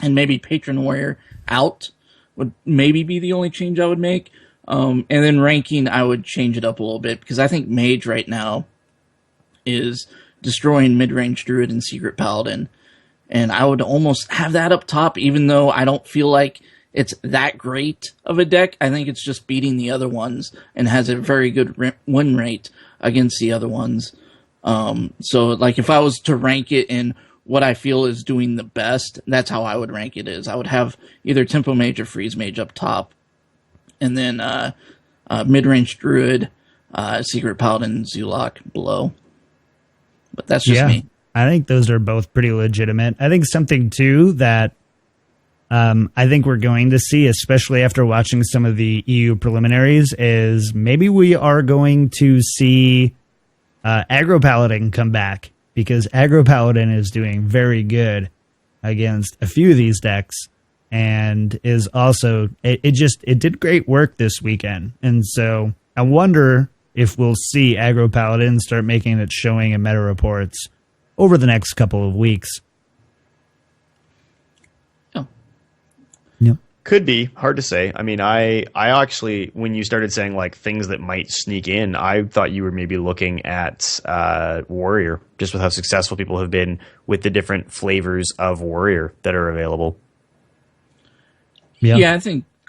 and maybe Patron Warrior out would maybe be the only change I would make. And then ranking, I would change it up a little bit, because I think Mage right now is destroying Midrange Druid and Secret Paladin. And I would almost have that up top, even though I don't feel like it's that great of a deck. I think it's just beating the other ones and has a very good win rate against the other ones. So, like, if I was to rank it in what I feel is doing the best, that's how I would rank it. Is I would have either Tempo Mage or Freeze Mage up top, and then Midrange Druid, Secret Paladin, Zulok below. But that's just me. I think those are both pretty legitimate. I think something, too, that I think we're going to see, especially after watching some of the EU preliminaries, is maybe we are going to see Aggro Paladin come back, because Aggro Paladin is doing very good against a few of these decks, and is also, it did great work this weekend. And so I wonder if we'll see Aggro Paladin start making its showing in meta reports over the next couple of weeks. Oh. Yep. Could be. Hard to say. I mean, I actually, when you started saying like things that might sneak in, I thought you were maybe looking at Warrior, just with how successful people have been with the different flavors of Warrior that are available. Yeah,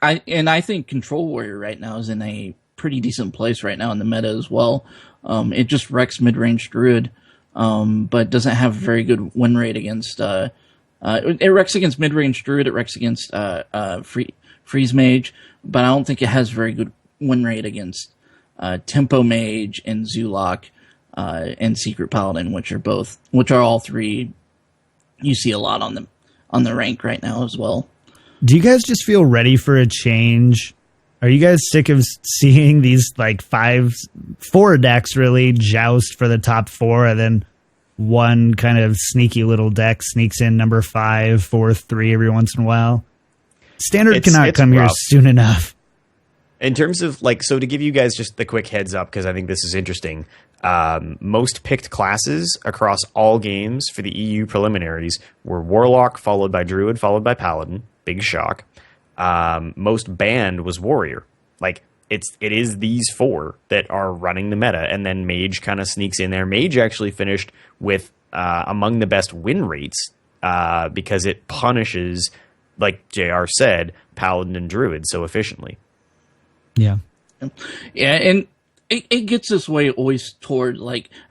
I think Control Warrior right now is in a pretty decent place right now in the meta as well. It just wrecks Midrange Druid, but doesn't have a very good win rate against. It wrecks against Midrange Druid. It wrecks against Freeze Mage, but I don't think it has very good win rate against Tempo Mage and Zulok and Secret Paladin, which are all three you see a lot on the rank right now as well. Do you guys just feel ready for a change? Are you guys sick of seeing these like four decks really joust for the top four, and then one kind of sneaky little deck sneaks in number 5, 4, 3 every once in a while? Standard cannot come here soon enough. In terms of so to give you guys just the quick heads up, because I think this is interesting. Most picked classes across all games for the EU preliminaries were Warlock, followed by Druid, followed by Paladin. Big shock. Most banned was Warrior. It is these 4 that are running the meta, and then Mage kind of sneaks in there. Mage actually finished with among the best win rates because it punishes, like JR said, Paladin and Druid so efficiently. Yeah, and it gets this way always toward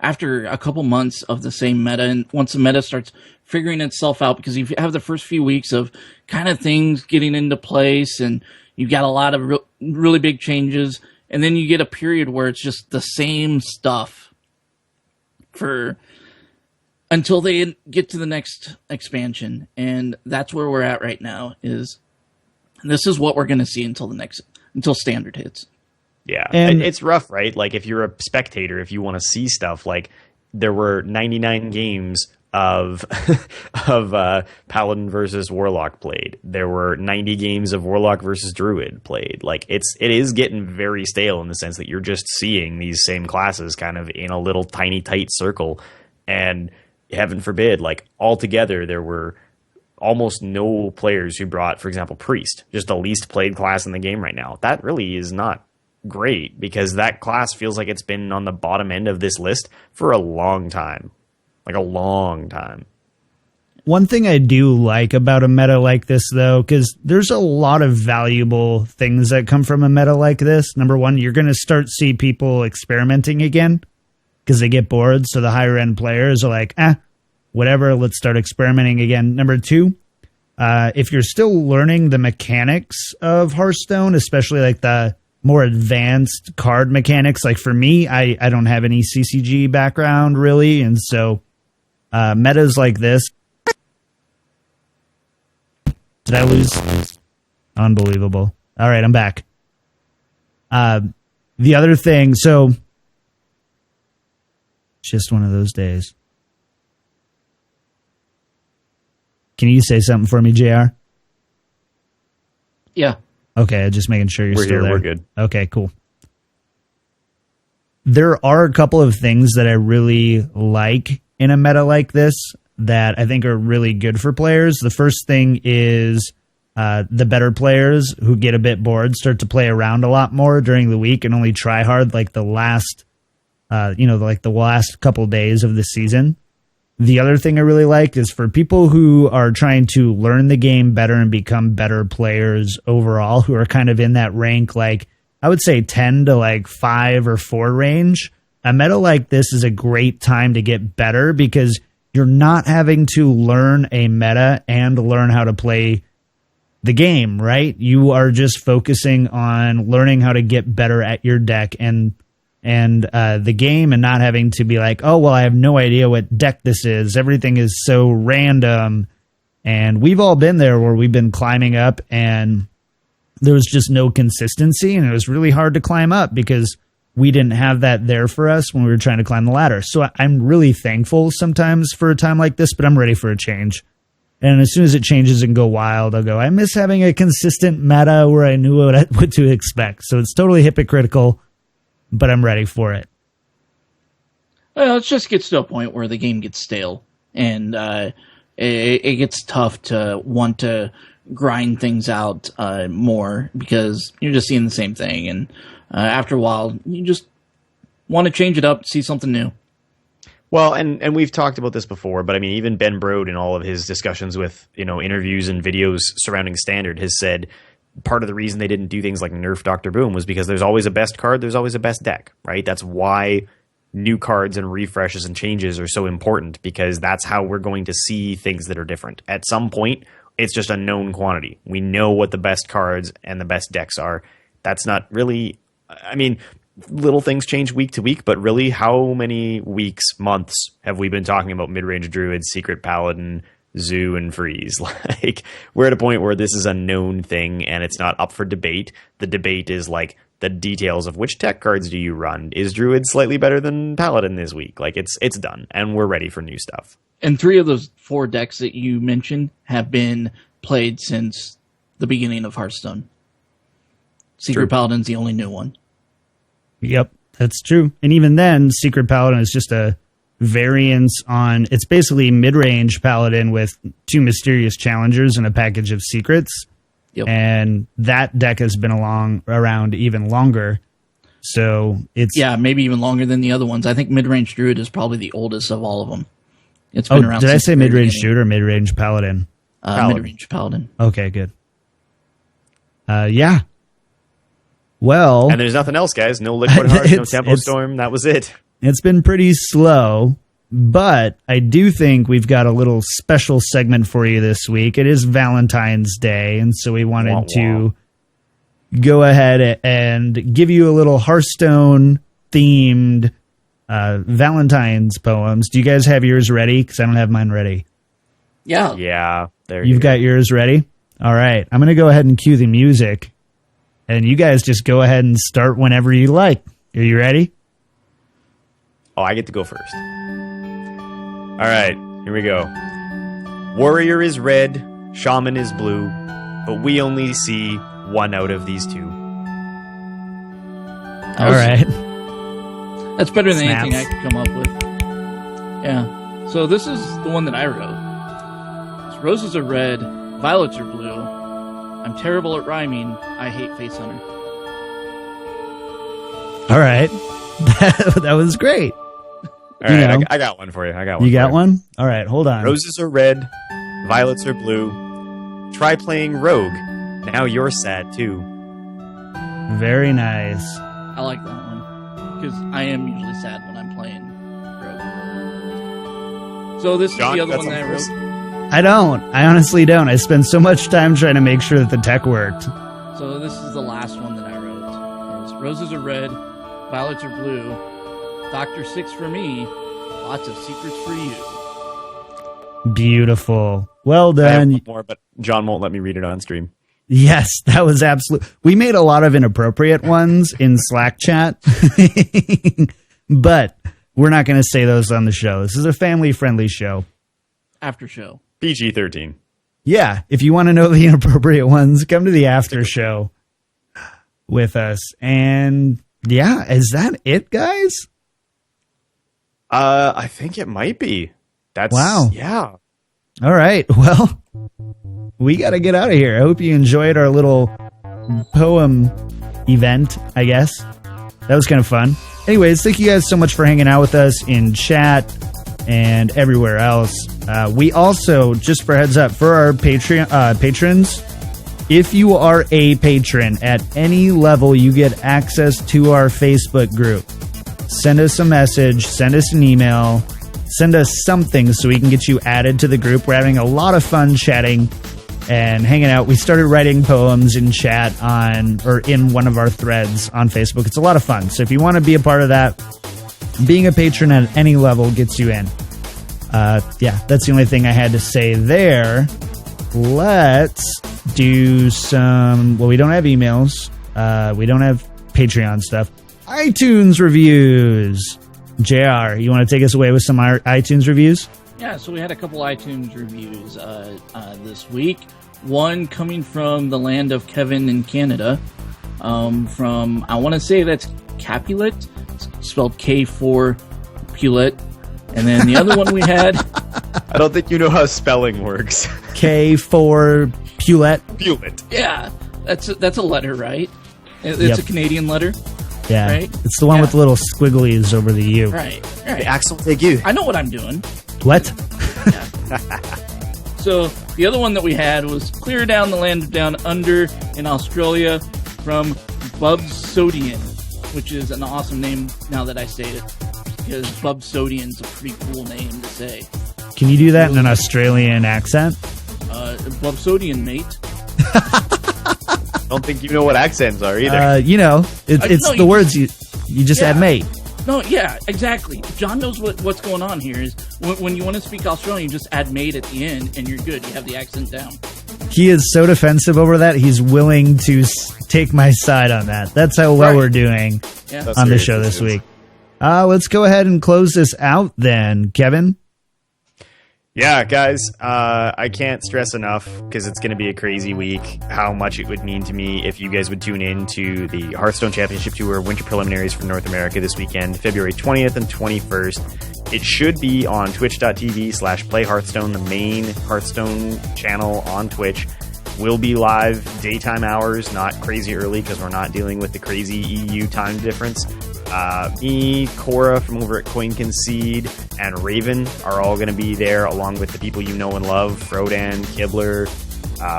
after a couple months of the same meta, and once the meta starts figuring itself out, because you have the first few weeks of kind of things getting into place, and you've got a lot of really big changes, and then you get a period where it's just the same stuff until they get to the next expansion, and that's where we're at right now. This is what we're going to see until Standard hits. Yeah, and it's rough, right? If you're a spectator, if you want to see stuff, there were 99 games of Paladin versus Warlock played. There were 90 games of Warlock versus Druid played. It is getting very stale in the sense that you're just seeing these same classes kind of in a little tiny tight circle, and heaven forbid, altogether there were almost no players who brought, for example, Priest, just the least played class in the game right now. That really is not great, because that class feels like it's been on the bottom end of this list for a long time. A long time. One thing I do like about a meta like this, though, because there's a lot of valuable things that come from a meta like this. Number one, you're going to start see people experimenting again because they get bored. So the higher end players are like, whatever, let's start experimenting again. Number two, if you're still learning the mechanics of Hearthstone, especially the more advanced card mechanics, for me, I don't have any CCG background really, and so metas like this. Did I lose? Unbelievable. All right, I'm back. The other thing, so just one of those days. Can you say something for me, JR? Yeah. Okay, just making sure you're still there. We're good. Okay, cool. There are a couple of things that I really like in a meta like this that I think are really good for players. The first thing is the better players who get a bit bored start to play around a lot more during the week and only try hard the last, the last couple days of the season. The other thing I really like is for people who are trying to learn the game better and become better players overall, who are kind of in that rank, I would say 10 to 5 or 4 range. A meta like this is a great time to get better because you're not having to learn a meta and learn how to play the game, right? You are just focusing on learning how to get better at your deck and the game, and not having to be oh, well, I have no idea what deck this is. Everything is so random. And we've all been there where we've been climbing up and there was just no consistency, and it was really hard to climb up because we didn't have that there for us when we were trying to climb the ladder. So I'm really thankful sometimes for a time like this, but I'm ready for a change. And as soon as it changes and go wild, I'll go, I miss having a consistent meta where I knew what to expect. So it's totally hypocritical, but I'm ready for it. Well, it just gets to a point where the game gets stale, and it gets tough to want to grind things out more because you're just seeing the same thing. And after a while, you just want to change it up, see something new. Well, and we've talked about this before, but I mean, even Ben Brode in all of his discussions with, interviews and videos surrounding Standard has said part of the reason they didn't do things like Nerf Dr. Boom was because there's always a best card, there's always a best deck, right? That's why new cards and refreshes and changes are so important, because that's how we're going to see things that are different. At some point, It's just a known quantity. We know what the best cards and the best decks are. That's not really, I mean, little things change week to week, but really how many weeks, months have we been talking about mid-range druid, secret paladin, zoo, and freeze? Like, we're at a point where this is a known thing and it's not up for debate. The debate is like the details of which tech cards do you run? Is druid slightly better than paladin this week? Like, it's done and we're ready for new stuff. And 3 of those 4 decks that you mentioned have been played since the beginning of Hearthstone. Secret Paladin's the only new one. Yep, that's true. And even then, Secret Paladin is just a variance on... It's basically mid-range Paladin with 2 mysterious challengers and a package of secrets. Yep. And that deck has been around even longer. So it's... Yeah, maybe even longer than the other ones. I think mid-range druid is probably the oldest of all of them. It's been around. Did I since say the very mid-range beginning. druid or mid-range Paladin? Mid-range Paladin. Okay, good. Yeah. Well... And there's nothing else, guys. No Liquid Heart, no Tempo Storm. That was it. It's been pretty slow, but I do think we've got a little special segment for you this week. It is Valentine's Day, and so we wanted to go ahead and give you a little Hearthstone-themed Valentine's poems. Do you guys have yours ready? Because I don't have mine ready. Yeah. Yeah. There You've got yours ready? All right. I'm going to go ahead and cue the music, and you guys just go ahead and start whenever you like. Are you ready? Oh, I get to go first. All right, here we go. Warrior is red, shaman is blue, but we only see one out of these 2. All right. That's better than Snaps. anything I could come up with. Yeah. So this is the one that I wrote. It's roses are red, violets are blue. I'm terrible at rhyming. I hate Face Hunter. All right. That was great. All right, I got one for you. You got one? All right, hold on. Roses are red, violets are blue. Try playing rogue. Now you're sad too. Very nice. I like that one because I am usually sad when I'm playing Rogue. So this John, is the other that's one that I wrote. I don't. I honestly don't. I spend so much time trying to make sure that the tech worked. So this is the last one that I wrote. Is roses are red, violets are blue. Dr. Six for me, lots of secrets for you. Beautiful. Well I have done. one more, but John won't let me read it on stream. Yes, that was absolute. We made a lot of inappropriate ones in Slack chat, but we're not going to say those on the show. This is a family-friendly show. After show. PG-13. Yeah, if you want to know the inappropriate ones, come to the after show with us. And yeah, is that it, guys? I think it might be. That's wow. Yeah. All right. Well, we got to get out of here. I hope you enjoyed our little poem event, I guess. That was kind of fun. Anyways, thank you guys so much for hanging out with us in chat and everywhere else. We also, just for heads up, for our Patreon patrons, if you are a patron at any level, you get access to our Facebook group. Send us a message, send us an email, send us something so we can get you added to the group. We're having a lot of fun chatting and hanging out. We started writing poems in chat in one of our threads on Facebook. It's a lot of fun. So if you want to be a part of that, being a patron at any level gets you in. Yeah, that's the only thing I had to say there. Let's do some... Well, we don't have emails. We don't have Patreon stuff. iTunes reviews. JR, you want to take us away with some iTunes reviews? Yeah, so we had a couple iTunes reviews this week. One coming from the land of Kevin in Canada. From, I want to say that's Capulet. It's spelled K4 Pulet. And then the other one we had... I don't think you know how spelling works. K4 Pulet. Pulet. Yeah, that's a letter, right? It's Yep. a Canadian letter. Yeah, right? It's the one with the little squigglies over the U. Right. The accent aigu. I know what I'm doing. What? So the other one that we had was Clear Down the Land of Down Under in Australia from Bubsodian, which is an awesome name now that I say it, because Bubsodian's a pretty cool name to say. Can you do that in an Australian accent? Blubsodian, mate. I don't think you know what accents are either. It's the words you just add mate. No, yeah, exactly. John knows what's going on here. Is when you want to speak Australian, you just add mate at the end, and you're good. You have the accent down. He is so defensive over that. He's willing to take my side on that. That's how well we're doing on the show this week. Let's go ahead and close this out then, Kevin. Yeah, guys, I can't stress enough, because it's going to be a crazy week, how much it would mean to me if you guys would tune in to the Hearthstone Championship Tour Winter Preliminaries for North America this weekend, February 20th and 21st. It should be on twitch.tv/playhearthstone, the main Hearthstone channel on Twitch. Will be live daytime hours, not crazy early, because we're not dealing with the crazy EU time difference. Me, Cora from over at Coin Concede, and Raven are all going to be there, along with the people you know and love, Frodan, Kibler,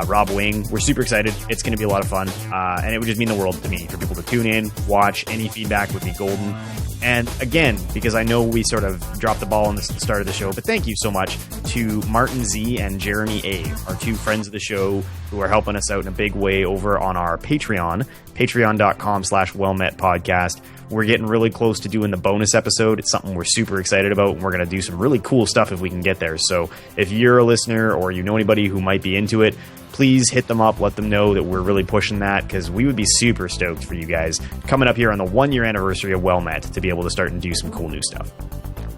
Rob Wing. We're super excited. It's going to be a lot of fun, and it would just mean the world to me for people to tune in, watch. Any feedback would be golden. And again, because I know we sort of dropped the ball on the start of the show, but thank you so much to Martin Z and Jeremy A, our two friends of the show who are helping us out in a big way over on our Patreon, patreon.com/wellmetpodcast. We're getting really close to doing the bonus episode. It's something we're super excited about, and we're going to do some really cool stuff if we can get there. So if you're a listener or you know anybody who might be into it, please hit them up, let them know that we're really pushing that, because we would be super stoked for you guys coming up here on the 1-year anniversary of Well Met to be able to start and do some cool new stuff.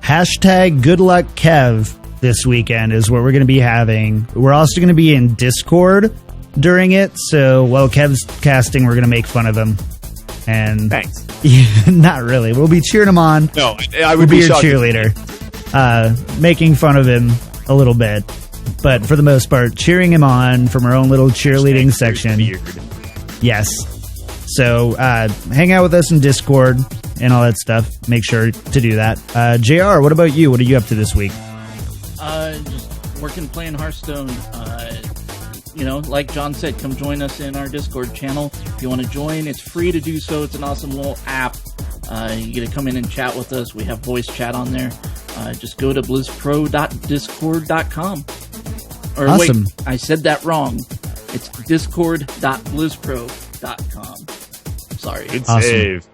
Hashtag good luck Kev this weekend is what we're going to be having. We're also going to be in Discord during it, so while Kev's casting, we're going to make fun of him. And thanks. Not really. We'll be cheering him on. No, I would be your cheerleader. Making fun of him a little bit, but for the most part, cheering him on from our own little cheerleading section. Yes. So hang out with us in Discord and all that stuff. Make sure to do that. JR, what about you? What are you up to this week? Just working, playing Hearthstone. Like John said, come join us in our Discord channel. If you want to join, it's free to do so. It's an awesome little app. You get to come in and chat with us. We have voice chat on there. Just go to blizzpro.discord.com. Or awesome. Wait, I said that wrong. It's discord.blizzpro.com. Sorry. Good awesome. save.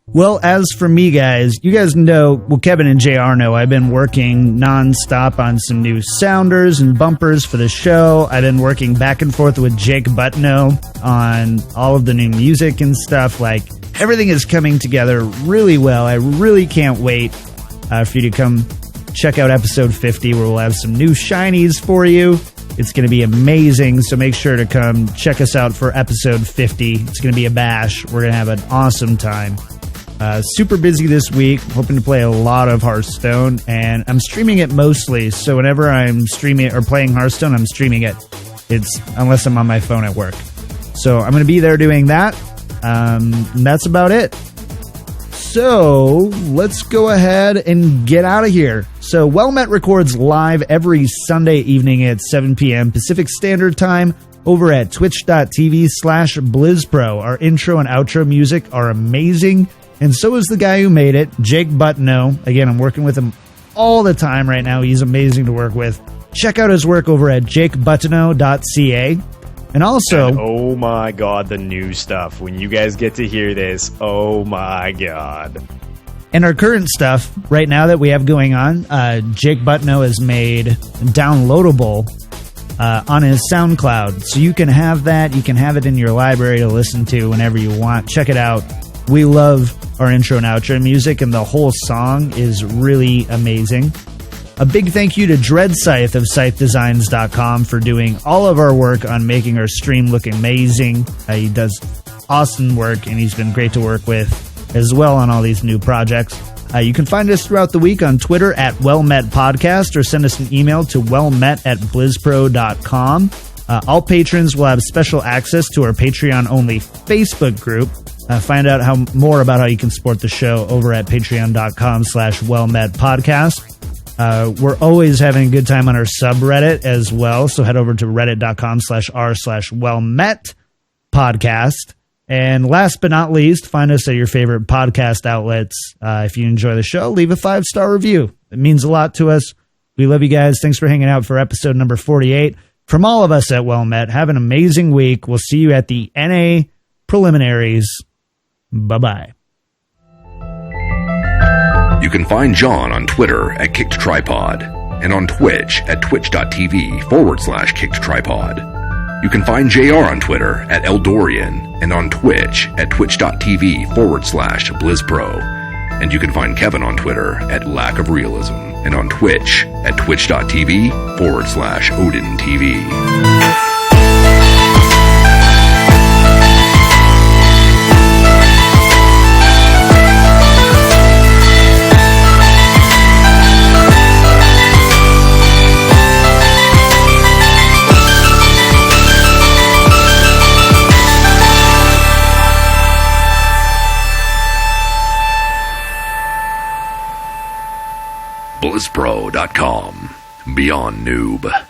Well, as for me, guys, you guys know, well, Kevin and JR know, I've been working nonstop on some new sounders and bumpers for the show. I've been working back and forth with Jake Butno on all of the new music and stuff. Like, everything is coming together really well. I really can't wait for you to come check out episode 50, where we'll have some new shinies for you. It's going to be amazing, so make sure to come check us out for episode 50. It's going to be a bash. We're going to have an awesome time. Super busy this week, hoping to play a lot of Hearthstone, and I'm streaming it mostly, so whenever I'm streaming or playing Hearthstone, I'm streaming it. Unless I'm on my phone at work. So I'm going to be there doing that, and that's about it. So let's go ahead and get out of here. So Well Met records live every Sunday evening at 7 p.m. Pacific Standard Time over at twitch.tv/BlizzPro. Our intro and outro music are amazing, and so is the guy who made it, Jake Butno. Again, I'm working with him all the time right now. He's amazing to work with. Check out his work over at jakebutno.ca. And also... oh my god, the new stuff. When you guys get to hear this, oh my god. And our current stuff right now that we have going on, Jake Butno has made downloadable on his SoundCloud. So you can have that. You can have it in your library to listen to whenever you want. Check it out. We love our intro and outro music, and the whole song is really amazing. A big thank you to Dreadscythe of ScytheDesigns.com for doing all of our work on making our stream look amazing. He does awesome work, and he's been great to work with as well on all these new projects. You can find us throughout the week on Twitter at WellMetPodcast, or send us an email to wellmet@blizzpro.com. All patrons will have special access to our Patreon-only Facebook group. Find out more about how you can support the show over at patreon.com/WellMetPodcast. We're always having a good time on our subreddit as well, so head over to reddit.com/r/wellmetpodcast. And last but not least, find us at your favorite podcast outlets. If you enjoy the show, leave a 5-star review. It means a lot to us. We love you guys. Thanks for hanging out for episode number 48. From all of us at Well Met, have an amazing week. We'll see you at the NA preliminaries. Bye-bye. You can find John on Twitter at Kicked Tripod and on Twitch at twitch.tv/KickedTripod. You can find JR on Twitter at Eldorian and on Twitch at twitch.tv/BlizzPro. And you can find Kevin on Twitter at Lack of Realism and on Twitch at twitch.tv/OdinTV. BlizzPro.com. Beyond Noob.